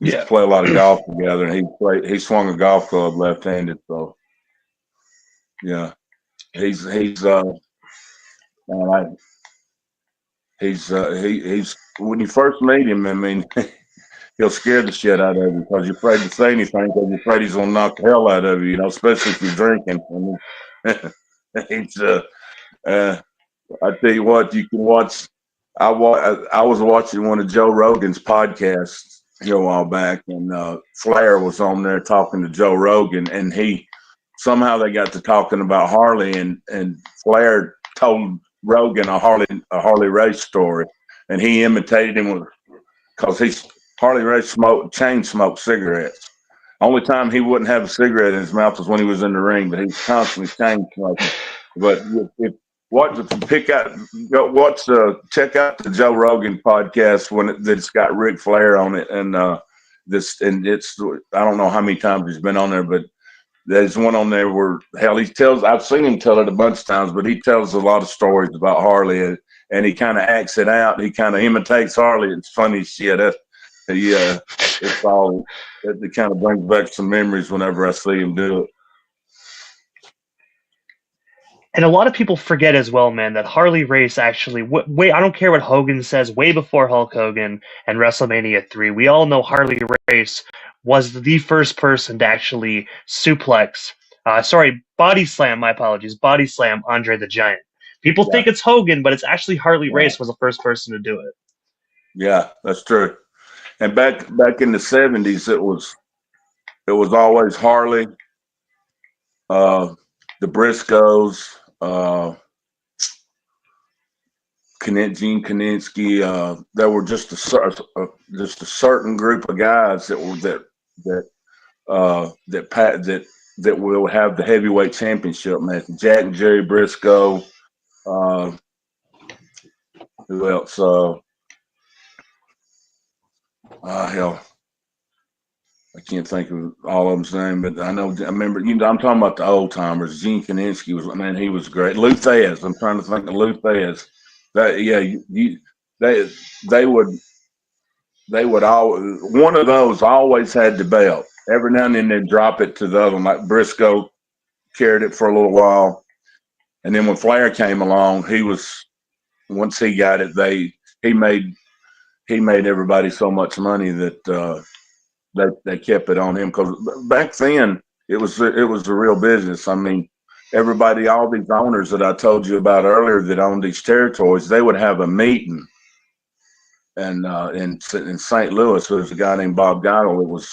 We used to play a lot of golf together, and he swung a golf club left-handed. So, yeah, he's when you first meet him, I mean, he'll scare the shit out of you because you're afraid to say anything because you're afraid he's gonna knock the hell out of you. Especially if you're drinking. I mean, I tell you what, you can watch. I was watching one of Joe Rogan's podcasts here a while back, and Flair was on there talking to Joe Rogan, and somehow they got to talking about Harley, and Flair told Rogan a Harley Race story, and he imitated him because Harley Race chain smoked cigarettes. Only time he wouldn't have a cigarette in his mouth was when he was in the ring, but he was constantly chain smoking. But check out the Joe Rogan podcast that's got Ric Flair on it, and it's I don't know how many times he's been on there, but there's one on there where I've seen him tell it a bunch of times, but he tells a lot of stories about Harley, and he kind of acts it out. He kind of imitates Harley. It's funny shit. It's all, it kind of brings back some memories whenever I see him do it. And a lot of people forget as well, man, that Harley Race actually, I don't care what Hogan says, way before Hulk Hogan and WrestleMania 3, we all know Harley Race was the first person to actually body slam, my apologies, body slam Andre the Giant. People think it's Hogan, but it's actually Harley Race was the first person to do it. Yeah, that's true. And back in the 70s, it was always Harley, the Briscoes, Gene Kaninsky. There were just a certain group of guys that will have the heavyweight championship match. Jack and Jerry Briscoe. Who else? Hell, I can't think of all of them's name, but I remember. I'm talking about the old timers. Gene Kaninsky he was great. Lou Thez. I'm trying to think of Lou Thez. They would all, one of those always had the belt. Every now and then they'd drop it to the other one. Like Briscoe carried it for a little while, and then when Flair came along, once he got it, he made everybody so much money that they kept it on him, because back then it was a real business. I mean, all these owners that I told you about earlier that owned these territories, they would have a meeting. And in St. Louis, there was a guy named Bob Geisel.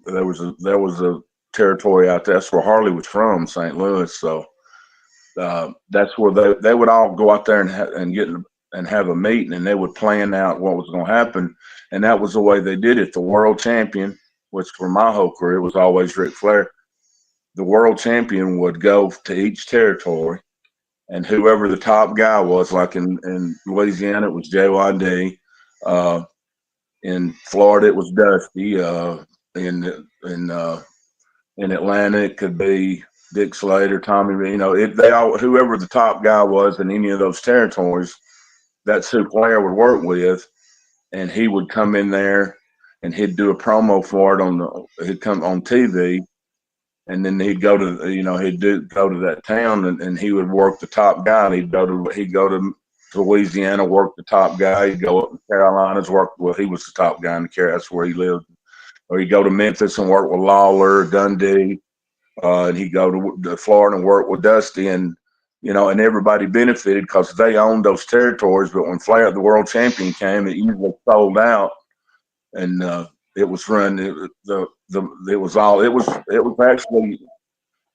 There was a territory out there. That's where Harley was from, St. Louis. So that's where they would all go out there and have a meeting, and they would plan out what was going to happen. And that was the way they did it. The world champion, which for my whole career was always Ric Flair, the world champion would go to each territory, and whoever the top guy was, like in Louisiana, it was JYD. In Florida, it was Dusty. In Atlanta, it could be Dick Slater, Tommy. Whoever the top guy was in any of those territories, that's who Flair would work with, and he would come in there and he'd do a promo for it he'd come on TV, and then he'd go to go to that town, and he would work the top guy. And he'd go to Louisiana, work the top guy. He'd go up to Carolinas, he was the top guy in the Carolinas. That's where he lived. Or he'd go to Memphis and work with Lawler, Dundee, and he'd go to Florida and work with Dusty, and everybody benefited because they owned those territories. But when Flair, the world champion, came, it usually sold out, and it was run. It was actually,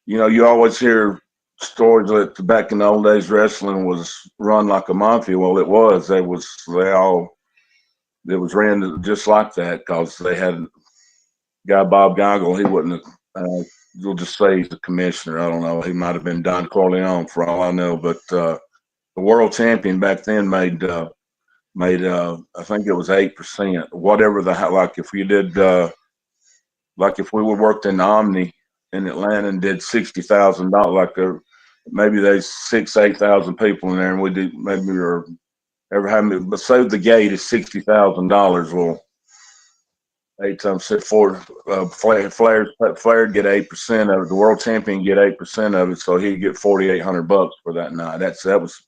you always hear stories that back in the old days wrestling was run like a mafia. Well, it was. It was ran just like that, because they had guy Bob Geisel. He wouldn't have. We'll just say he's the commissioner. I don't know. He might have been Don Corleone for all I know. But the world champion back then made I think it was 8%. Whatever if we did if we would worked in the Omni in Atlanta and did $60,000, maybe there's 8,000 people in there, and we did but say the gate is $60,000. Well, 8 times 4, Flair get 8% of it. The world champion get 8% of it, so he'd get $4,800 for that night. That was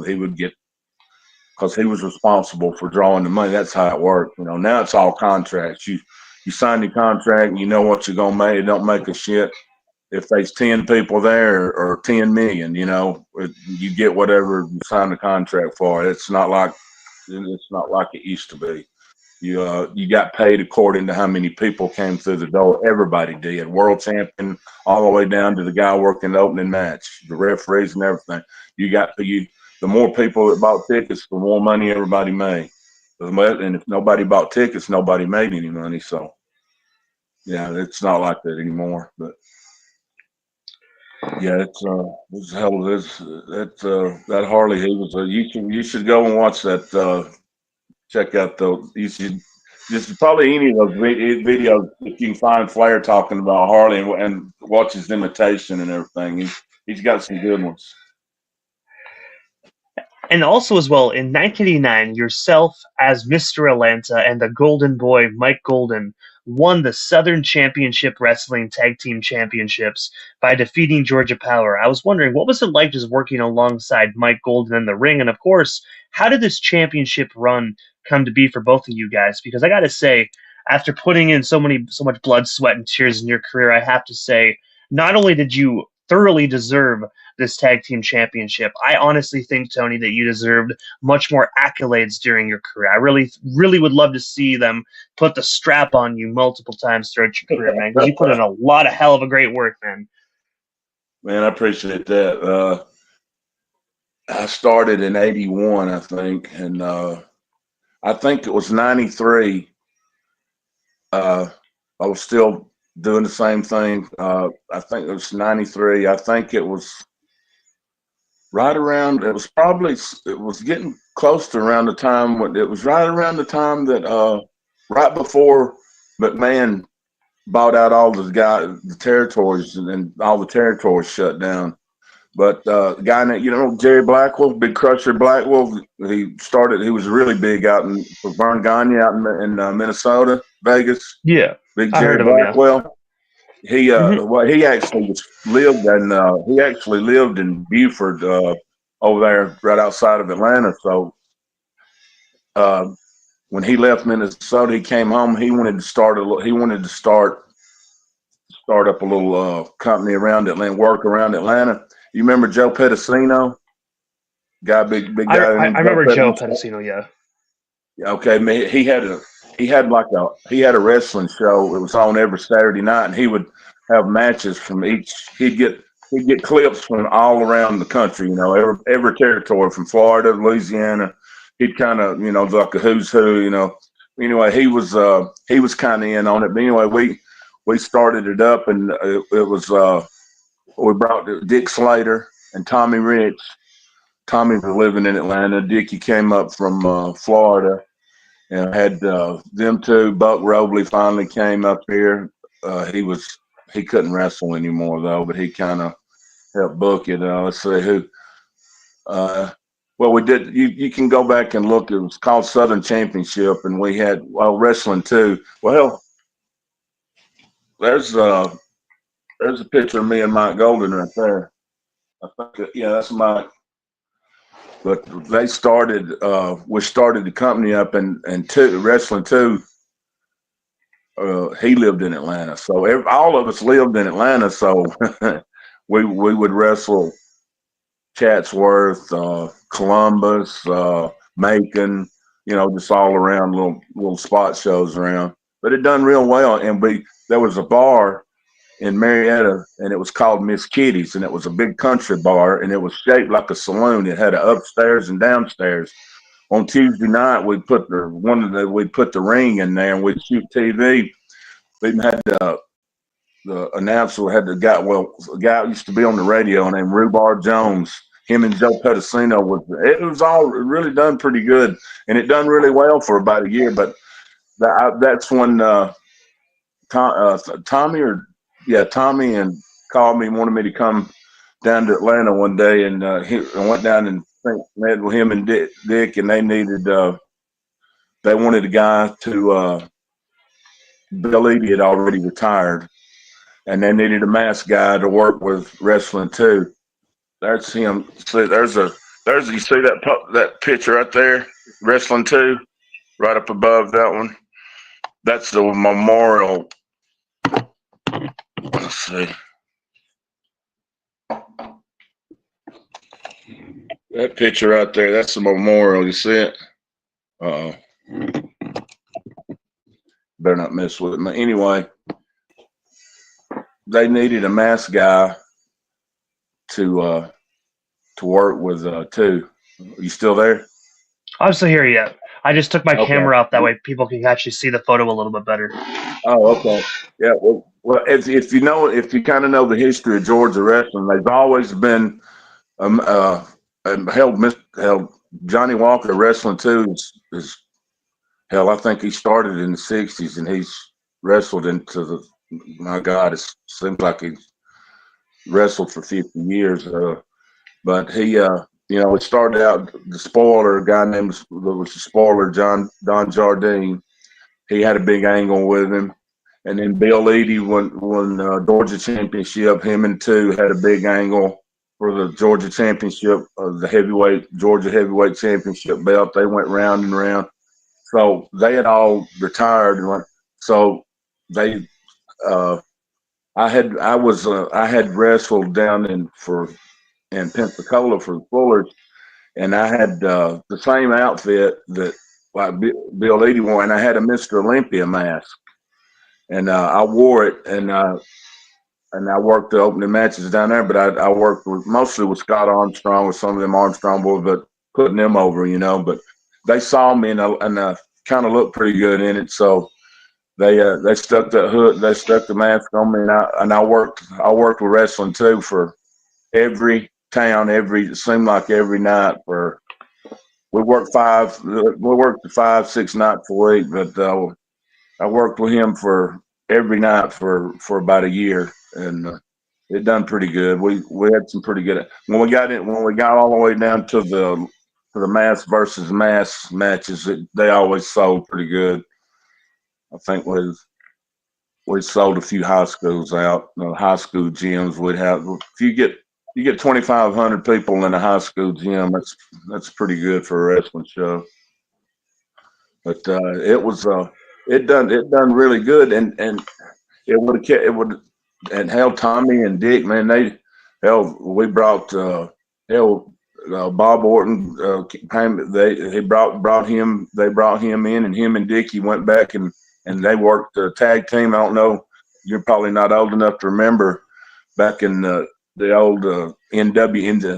he would get, because he was responsible for drawing the money. That's how it worked. Now it's all contracts. You sign your contract and you know what you're gonna make. It don't make a shit if there's 10 people there or 10 million. You get whatever you sign the contract for. It's not like it used to be. You got paid according to how many people came through the door. Everybody did. World champion all the way down to the guy working the opening match, the referees and everything. The more people that bought tickets, the more money everybody made. And if nobody bought tickets, nobody made any money. So, yeah, it's not like that anymore. But Yeah, it's hell. That Harley. He was. You should go and watch that. Check out those. You should just probably any of those videos if you can find Flair talking about Harley and watch his imitation and everything. He's got some good ones. And also, as well, in 1989, yourself as Mr. Atlanta and the Golden Boy, Mike Golden, won the Southern Championship Wrestling Tag Team Championships by defeating Georgia Power. I was wondering, what was it like just working alongside Mike Golden in the ring? And of course, how did this championship run come to be for both of you guys? Because I got to say, after putting in so much blood, sweat, and tears in your career, I have to say, not only did you thoroughly deserve this tag team championship, I honestly think, Tony, that you deserved much more accolades during your career. I really, really would love to see them put the strap on you multiple times throughout your career, man, because you put in a lot of hell of a great work, man. Man, I appreciate that. I started in '81, I think, and I think it was '93. I was still doing the same thing. I think it was '93. I think it was right around. It was getting close to around the time when it was right around the time that right before McMahon bought out all the territories, and all the territories shut down. But the guy that Jerry Blackwell, Big Crusher Blackwell, he was really big out for Vern Gagne out in Minnesota, Vegas. Yeah, Big I Jerry heard of him. Yeah. Blackwell. Mm-hmm. Well, he actually lived in Buford, over there, right outside of Atlanta. So uh, when he left Minnesota, he came home. He wanted to start up a little company around Atlanta, work around Atlanta. You remember Joe Pedicino? Big guy I named Joe remember Joe Pedicino. Pedicino. Yeah. Okay, man, he had a wrestling show. It was on every Saturday night, and he would have matches from each. He'd get clips from all around the country. Every territory from Florida, Louisiana. He'd kind of like a who's who. Anyway, he was kind of in on it. But anyway, we started it up, and it was we brought Dick Slater and Tommy Rich. Tommy was living in Atlanta. Dickie came up from Florida. And had them two. Buck Robley finally came up here. He couldn't wrestle anymore though, but he kind of helped book it. Let's see who. Well, we did. You can go back and look. It was called Southern Championship, and we had wrestling too. Well, there's a picture of me and Mike Golden right there. I think that's Mike. But they started. We started the company up, and wrestling too. He lived in Atlanta, so all of us lived in Atlanta. So we would wrestle Chatsworth, Columbus, Macon, just all around little spot shows around. But it done real well, and there was a bar in Marietta, and it was called Miss Kitty's, and it was a big country bar, and it was shaped like a saloon. It had an upstairs and downstairs. On Tuesday night, we'd put the ring in there, and we'd shoot TV. We even had the announcer had a guy used to be on the radio named Rhubarb Jones. Him and Joe Pedicino it was all really done pretty good, and it done really well for about a year. But that's when Tommy and called me, wanted me to come down to Atlanta one day, and I went down and met with him and Dick, and they wanted a guy to. Bill Eady had already retired, and they needed a mask guy to work with wrestling too. There's him. See, you see that picture right there, wrestling too, right up above that one. That's the memorial. Let's see. That picture right there, that's the memorial. You see it? Better not mess with it. Anyway, they needed a mask guy to work with too. Are you still there? I'm still here. Yeah. I just took my Okay. camera up that way people can actually see the photo a little bit better. Oh, okay. Yeah. Well, if if you kind of know the history of Georgia wrestling, they've always been um uh held Johnny Walker wrestling too is hell. I think he started in the '60s and he's wrestled into the. My God, it seems like he's wrestled for 50 years. But it started out the spoiler. A guy named was the spoiler, Don Jardine. He had a big angle with him. And then Bill Eadie won Georgia championship. Him and two had a big angle for the Georgia championship, the Georgia heavyweight championship belt. They went round and round. So they had all retired, so they. Uh, I had wrestled down in Pensacola for the Fullers, and I had the same outfit that like Bill Eadie wore, and I had a Mr. Olympia mask, and I wore it, and I worked the opening matches down there, but I worked mostly with Scott Armstrong, with some of them Armstrong boys, but putting them over, But they saw me and I kind of looked pretty good in it, so they stuck they stuck the mask on me, and I worked with wrestling too for every town, it seemed like every night for we worked 5, 6 nights a week, but I worked with him for every night for about a year, and it done pretty good. We had some pretty good when we got all the way down to the mass versus mass matches. They always sold pretty good. I think we sold a few high schools out. High school gyms would have if you get 2,500 people in a high school gym. That's pretty good for a wrestling show. But it done really good, and it would and hell Tommy and Dick, man, we brought hell Bob Orton came, they brought him in, and him and Dickie went back and they worked a tag team. I don't know, you're probably not old enough to remember back in the old the NWA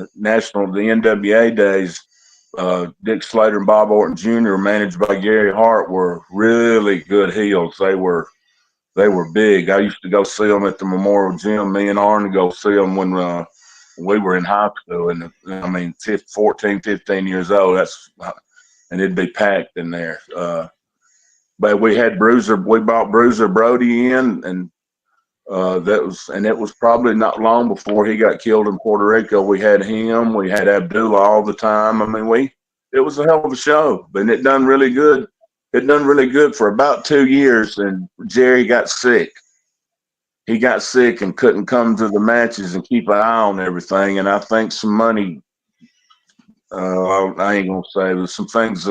days. Dick Slater and Bob Orton Jr., managed by Gary Hart, were really good heels. They were big. I used to go see them at the Memorial Gym. Me and Arn go see them when we were in high school. And I mean, 14, 15 years old. And it'd be packed in there. But we brought Bruiser Brody in, and it was probably not long before he got killed in Puerto Rico. We had him. We had Abdullah all the time. I mean, it was a hell of a show, and it done really good. It done really good for about 2 years, and Jerry got sick. He got sick and couldn't come to the matches and keep an eye on everything. And I think some money. I ain't gonna say there's some things.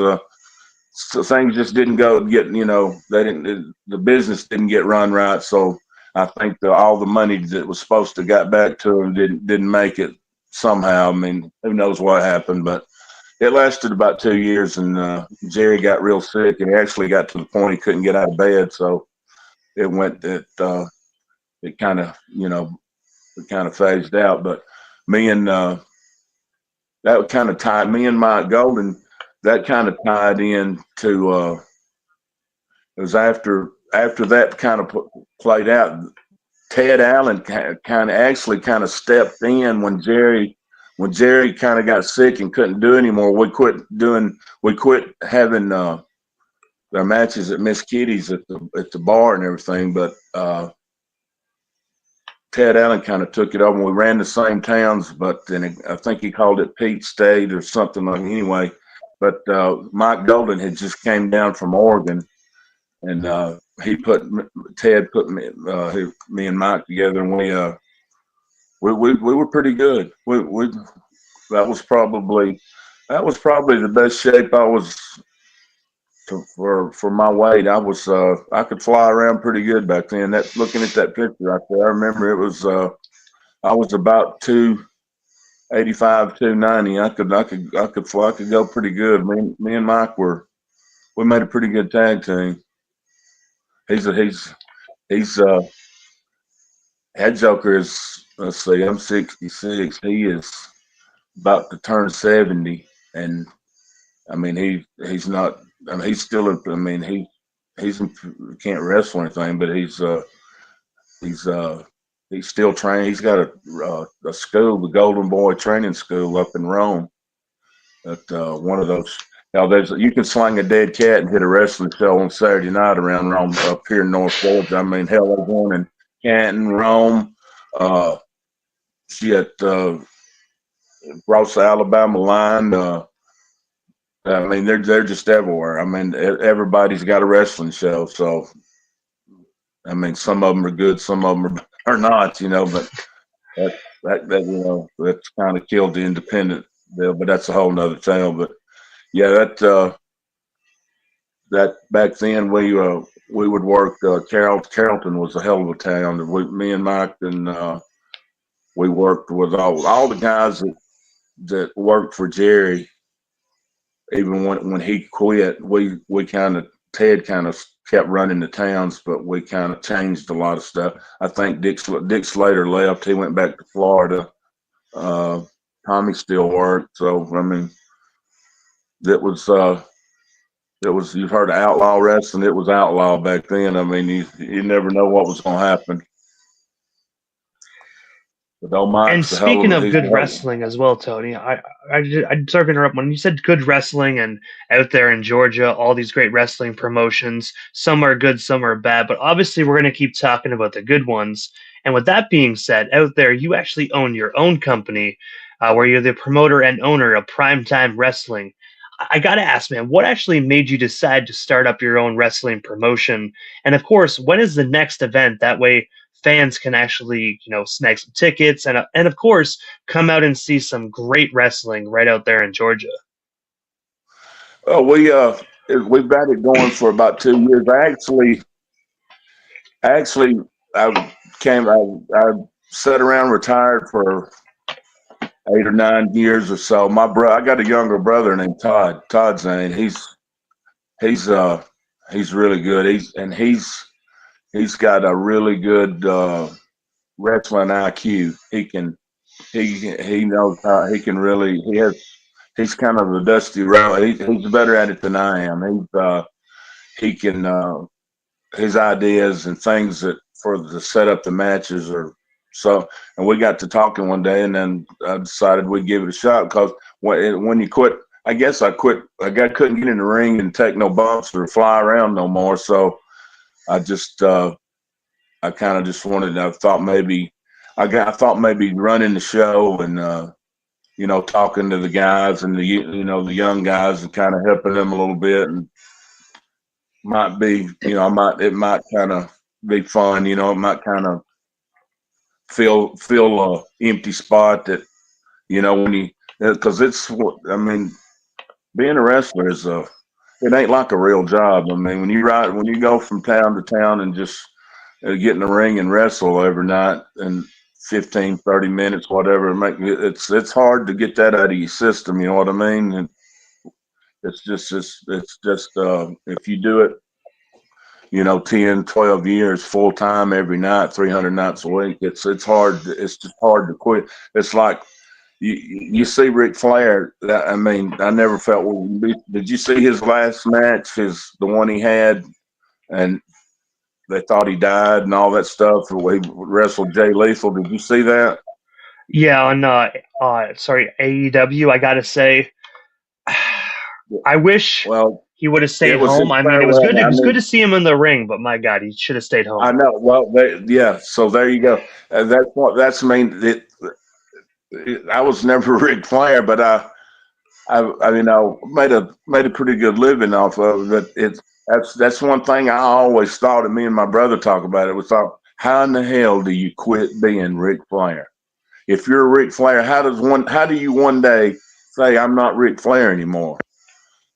So things just didn't they didn't. The business didn't get run right. So I think all the money that was supposed to got back to him didn't make it somehow. I mean, who knows what happened, but it lasted about 2 years, and Jerry got real sick, and he actually got to the point he couldn't get out of bed. So it went it kind of phased out. But me and that kind of tied me and Mike Golden. That kind of tied in to it was after that kind of played out. Ted Allen kind of stepped in when Jerry kind of got sick and couldn't do anymore. We quit having their matches at Miss Kitty's at the bar and everything. But Ted Allen kind of took it over. And we ran the same towns, but then I think he called it Pete State or something like anyway. But Mike Golden had just came down from Oregon, and Ted put me and Mike together, and we were pretty good. That was probably the best shape I was for my weight. I could fly around pretty good back then. Looking at that picture right there, I remember it was I was about 285, 290. I could fly. I could go pretty good. Me and Mike we made a pretty good tag team. He's Head Joker is, let's see, I'm 66. He is about to turn 70, and I mean he's not I mean, he's still. I mean, he can't wrestle or anything, but he's he's still training. He's got a school, the Golden Boy Training School up in Rome. At one of those. Now, you can sling a dead cat and hit a wrestling show on Saturday night around Rome up here in North Georgia. I mean, hell, there's one in Canton, Rome. She at Ross, Alabama line. I mean, they're just everywhere. I mean, everybody's got a wrestling show. So, I mean, some of them are good, some of them are not. But that that's kind of killed the independent deal. But that's a whole nother tale. But yeah, that back then we would work. Carrollton was a hell of a town. Me and Mike and we worked with all the guys that worked for Jerry. Even when he quit, Ted kind of kept running the towns, but we kind of changed a lot of stuff. I think Dick Slater left; he went back to Florida. Tommy still worked, so I mean, it was you've heard of outlaw wrestling. It was outlaw back then. I mean, you never know what was going to happen. But And Mike's a hell speaking of of he's a good hell of wrestling as well, Tony, I'm sorry to interrupt. When you said good wrestling and out there in Georgia, all these great wrestling promotions, some are good, some are bad, but obviously we're going to keep talking about the good ones. And with that being said, out there, you actually own your own company where you're the promoter and owner of Primetime Wrestling. I got to ask, man, what actually made you decide to start up your own wrestling promotion? And of course, when is the next event? That way, fans can actually, snag some tickets and of course, come out and see some great wrestling right out there in Georgia. Oh, we've had it going for about 2 years. Actually, I sat around retired for 8 or 9 years or so. I got a younger brother named Todd Zane. He's he's really good. He's got a really good wrestling IQ. He knows how he can really he's kind of a dusty road. He's better at it than I am. He can his ideas and things that for the set up the matches are so. And we got to talking one day, and then I decided we'd give it a shot because when you quit, I guess I quit. Couldn't get in the ring and take no bumps or fly around no more. So I just I kind of just wanted. I thought maybe running the show and talking to the guys and the young guys and kind of helping them a little bit and might be, it might kind of be fun, it might kind of fill a empty spot that, when you, because I mean, being a wrestler it ain't like a real job. I mean, when you go from town to town and just get in the ring and wrestle every night and 15, 30 minutes, whatever, it's hard to get that out of your system. You know what I mean? And it's just if you do it, 10, 12 years full time every night, 300 nights a week, it's hard. It's just hard to quit. It's like you see Ric Flair. I mean, I never felt. Did you see his last match? The one he had, and they thought he died and all that stuff. He wrestled Jay Lethal. Did you see that? Yeah, on AEW, I gotta say, I wish Well, he would have it stayed was his home. I mean, it was farewell. good. It was good to see him in the ring, but my God, he should have stayed home. I know. Well, yeah. So there you go. That's mean. I was never Ric Flair, but I made a pretty good living off of it. But that's one thing I always thought, and me and my brother talk about it. We thought, how in the hell do you quit being Ric Flair? If you're Ric Flair, how do you one day say I'm not Ric Flair anymore?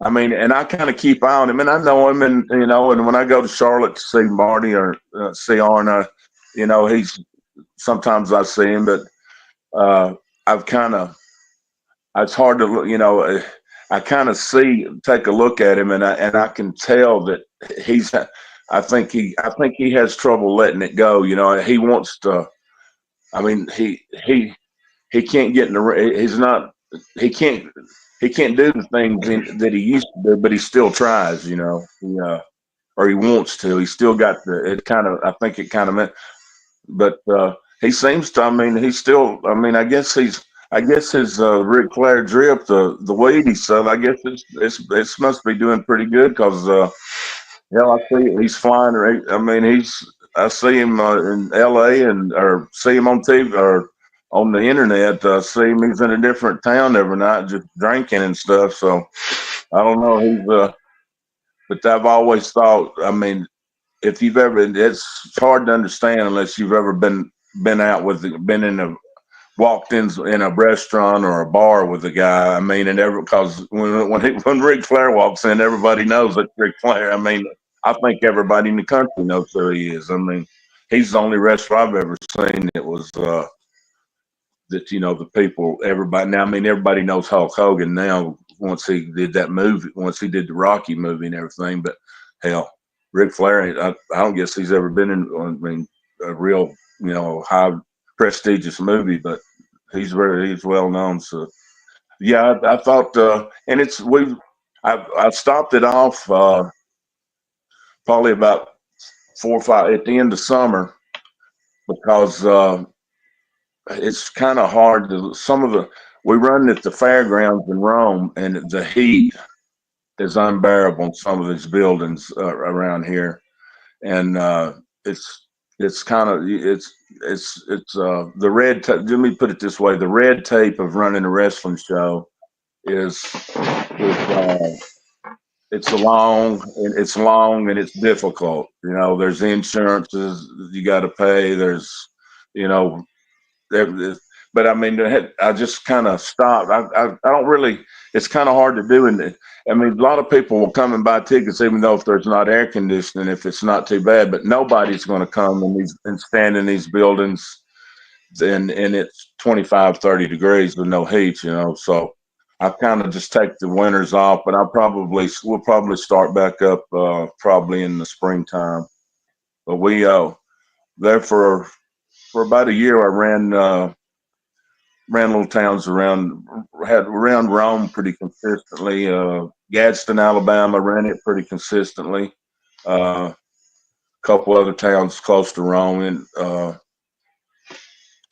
I mean, and I kind of keep eye on him, and I know him, and and when I go to Charlotte to see Marty or see Arna, he's sometimes I see him, but I've kind of it's hard to look, I kind of take a look at him, and I can tell that he's. I think he has trouble letting it go. He wants to. I mean, he can't get in the ring. He's not. he can't do the things that he used to do, but he still tries. Or he wants to. He still got the. It kind of. I think it kind of meant. But he seems to. I mean, he's still. I mean, I guess he's. I guess his Ric Flair drip, the weed he stuff. I guess it must be doing pretty good because hell, I see he's flying. I mean, I see him in L.A. and or see him on TV or on the internet. See him. He's in a different town every night, just drinking and stuff. So I don't know. But I've always thought. I mean, if you've ever, it's hard to understand unless you've ever been out been in a walked in a restaurant or a bar with a guy. I mean, and because when Ric Flair walks in, everybody knows it's Ric Flair. I mean, I think everybody in the country knows who he is. I mean, he's the only wrestler I've ever seen that was that the people everybody now. I mean, everybody knows Hulk Hogan now. Once he did that movie, once he did the Rocky movie and everything, but hell, Ric Flair, I don't guess he's ever been in. I mean, a real high prestigious movie, but he's well known. So yeah, I thought, and I stopped it off probably about 4 or 5 at the end of summer because it's kind of hard to we run at the fairgrounds in Rome and the heat is unbearable in some of these buildings around here, and it's kind of it's the red tape. Let me put it this way: the red tape of running a wrestling show is it's long and it's difficult. There's insurances you got to pay. There's you know but I mean, I just kind of stopped. I don't really. It's kind of hard to do, and I mean, a lot of people will come and buy tickets, even though if there's not air conditioning, if it's not too bad. But nobody's going to come and stand in these buildings, and it's 25, 30 degrees with no heat. So I kind of just take the winters off, but we'll probably start back up probably in the springtime. But we there for about a year, I ran little towns around Rome pretty consistently. Gadsden, Alabama, ran it pretty consistently. A couple other towns close to Rome, in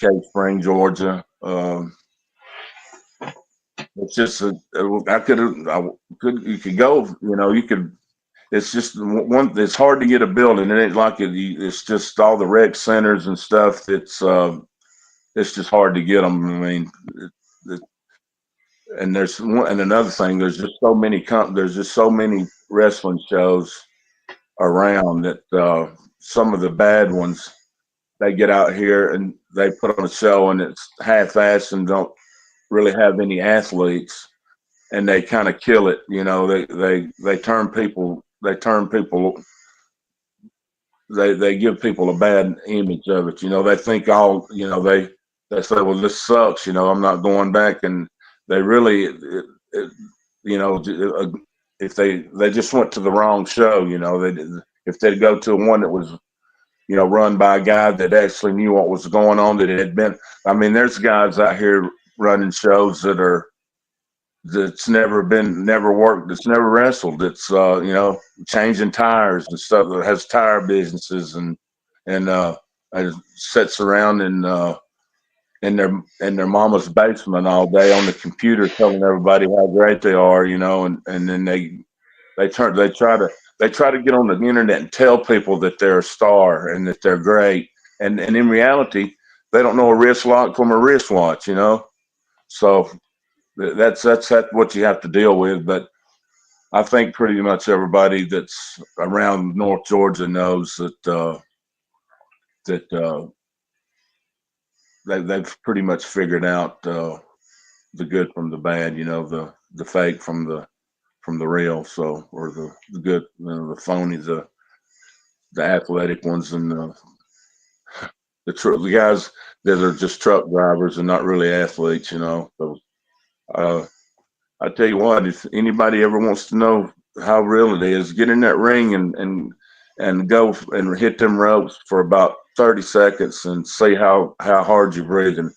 Cave Spring, Georgia. It's just you could go. You could. It's just one. It's hard to get a building. It ain't like it's just all the rec centers and stuff. It's just hard to get them. I mean, and another thing. There's just so many wrestling shows around that some of the bad ones they get out here and they put on a show and it's half-assed and don't really have any athletes and they kind of kill it. They turn people. They give people a bad image of it. They think they say, well, this sucks. I'm not going back, and they really, if they just went to the wrong show. If they'd go to one that was run by a guy that actually knew what was going on, that it had been. I mean, there's guys out here running shows that's never worked, that's never wrestled, that's changing tires and stuff, that has tire businesses and sits around in their mama's basement all day on the computer telling everybody how great they are, and then they try to get on the internet and tell people that they're a star and that they're great, and in reality they don't know a wrist lock from a wristwatch. So that's what you have to deal with. But I think pretty much everybody that's around North Georgia knows that they've pretty much figured out the good from the bad. The fake from the real. So, or the good, the phony, the athletic ones, and the guys that are just truck drivers and not really athletes. So I tell you what, if anybody ever wants to know how real it is, get in that ring and go and hit them ropes for about 30 seconds and see how hard you're breathing.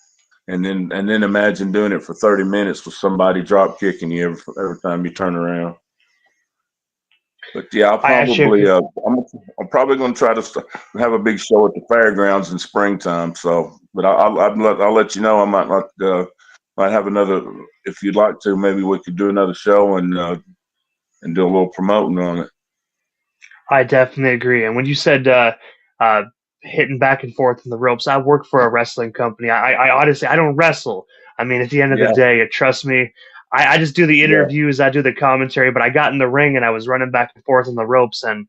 and then imagine doing it for 30 minutes with somebody drop kicking you every time you turn around. But yeah, I actually I'm probably going to try to have a big show at the fairgrounds in springtime. So, but I'll let you know. I might have another, if you'd like to. Maybe we could do another show and do a little promoting on it. I definitely agree. And when you said uh, hitting back and forth in the ropes, I work for a wrestling company. I honestly, I don't wrestle. I mean, at the end of the Yeah, day, trust me, I just do the yeah. interviews, I do the commentary. But I got in the ring and I was running back and forth on the ropes. And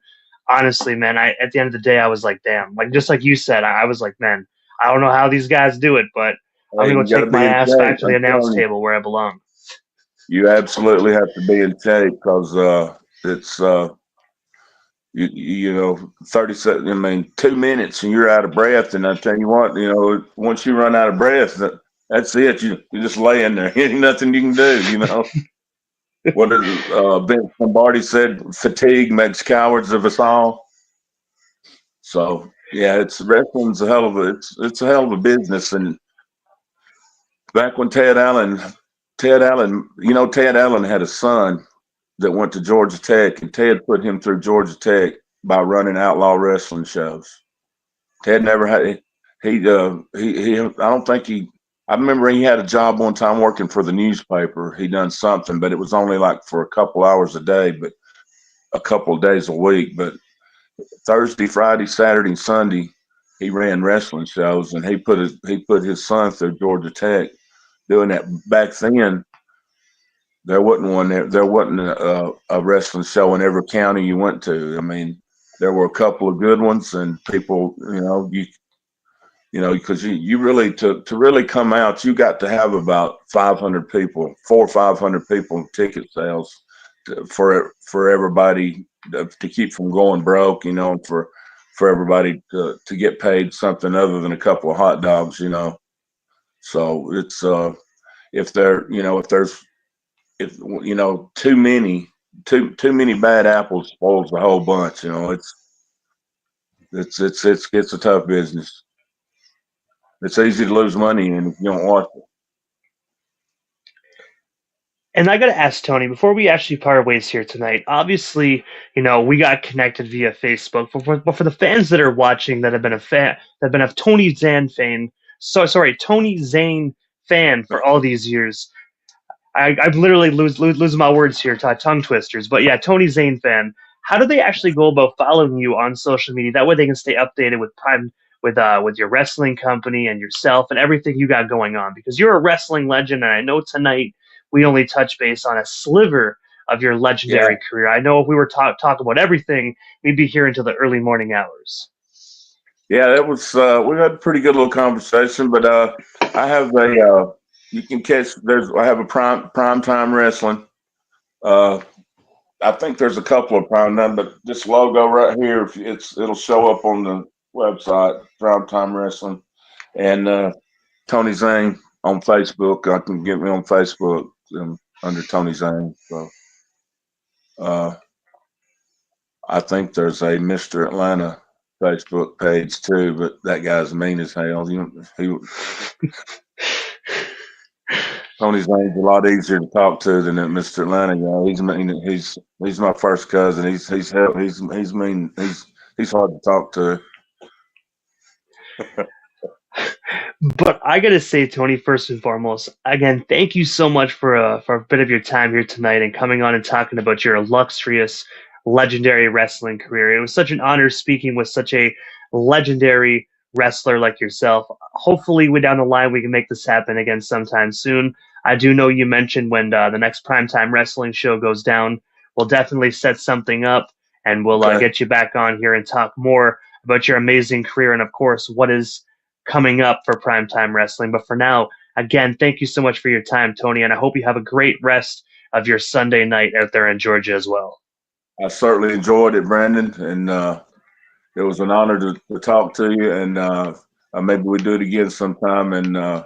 honestly, man, at the end of the day, I was like, damn, like just like you said, I was like, man, I don't know how these guys do it, but I'm Hey, gonna you go got to take be my in ass back shape. to the I'm announce telling you, table where I belong. you absolutely have to be in shape because it's you know 30 seconds. I mean, 2 minutes and you're out of breath. And I tell you what, once you run out of breath, that's it. You're just laying there. Ain't nothing you can do. What is Vince Lombardi said? Fatigue makes cowards of us all. So yeah, it's wrestling's a hell of a it's a hell of a business. And back when Ted Allen, Ted Allen had a son that went to Georgia Tech, and Ted put him through Georgia Tech by running outlaw wrestling shows. Ted never had he I don't think he I remember he had a job one time working for the newspaper. He done something, but it was only like for a couple hours a day, but a couple of days a week. But Thursday, Friday, Saturday, and Sunday, he ran wrestling shows, and he put his son through Georgia Tech doing that. Back then, there wasn't one there. There wasn't a wrestling show in every county you went to. I mean, there were a couple of good ones, and people, because you really to really come out, you got to have about 500 people, 400 or 500 people in ticket sales for everybody to keep from going broke, and for everybody to get paid something other than a couple of hot dogs, So it's if there, if there's if too many bad apples spoils the whole bunch. It's a tough business. It's easy to lose money in if you don't watch it. And I got to ask Tony before we actually part ways here tonight. Obviously, we got connected via Facebook, but for the fans that are watching that have been a Tony Zane fan, Tony Zane fan for all these years. I'm literally losing my words here, tongue twisters. But yeah, Tony Zane fan. How do they actually go about following you on social media? That way they can stay updated with Prime with your wrestling company and yourself and everything you got going on. Because you're a wrestling legend, and I know tonight we only touch base on a sliver of your Yeah, legendary career. I know if we were talk about everything, we'd be here until the early morning hours. yeah, that was we had a pretty good little conversation. But I have you can catch I have a prime time wrestling. Uh, I think there's a couple of prime time, but this logo right here, if it'll show up on the website, Prime Time Wrestling, and Tony Zane on Facebook. I can get me on Facebook under Tony Zane. So uh, I think there's a Mr. Atlanta Facebook page too, but that guy's mean as hell. Tony Zane's a lot easier to talk to than that Mr. Atlanta guy. He's mean. He's my first cousin. He's mean. He's hard to talk to. But I gotta say, Tony, first and foremost, again, thank you so much for a bit of your time here tonight and coming on and talking about your illustrious, legendary wrestling career. It was such an honor speaking with such a legendary wrestler like yourself. Hopefully, we down the line we can make this happen again sometime soon. I do know you mentioned when the next primetime wrestling show goes down, we'll definitely set something up and we'll Okay. get you back on here and talk more about your amazing career and, of course, what is coming up for primetime wrestling. But for now, again, thank you so much for your time, Tony, and I hope you have a great rest of your Sunday night out there in Georgia as well. I certainly enjoyed it, Brandon, and it was an honor to talk to you. And maybe we do it again sometime, and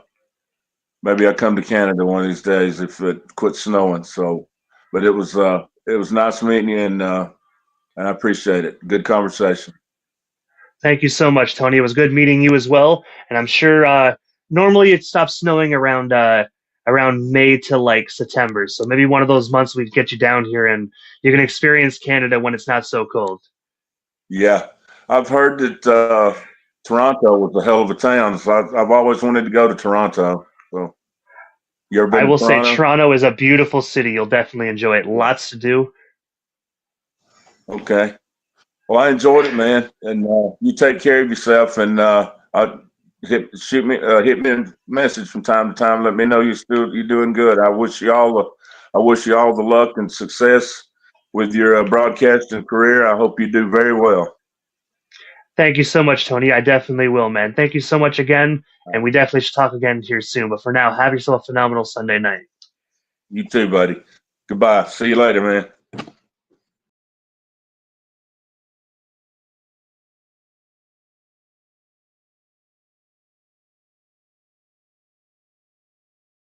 maybe I come to Canada one of these days if it quits snowing. So, but it was nice meeting you, and I appreciate it. Good conversation. Thank you so much, Tony. It was good meeting you as well, and I'm sure normally it stops snowing around May to like September. So maybe one of those months we get you down here and you can experience Canada when it's not so cold. Yeah, I've heard that Toronto was a hell of a town, so I've always wanted to go to Toronto. So, you ever I been to will say Toronto? Toronto is a beautiful city. You'll definitely enjoy it. Yeah. Lots to do. Okay. Well, I enjoyed it, man, and you take care of yourself. And hit me a message from time to time. Let me know you're doing good. I wish you all the luck and success with your broadcasting career. I hope you do very well. Thank you so much, Tony. I definitely will, man. Thank you so much again, and we definitely should talk again here soon. But for now, have yourself a phenomenal Sunday night. You too, buddy. Goodbye. See you later, man.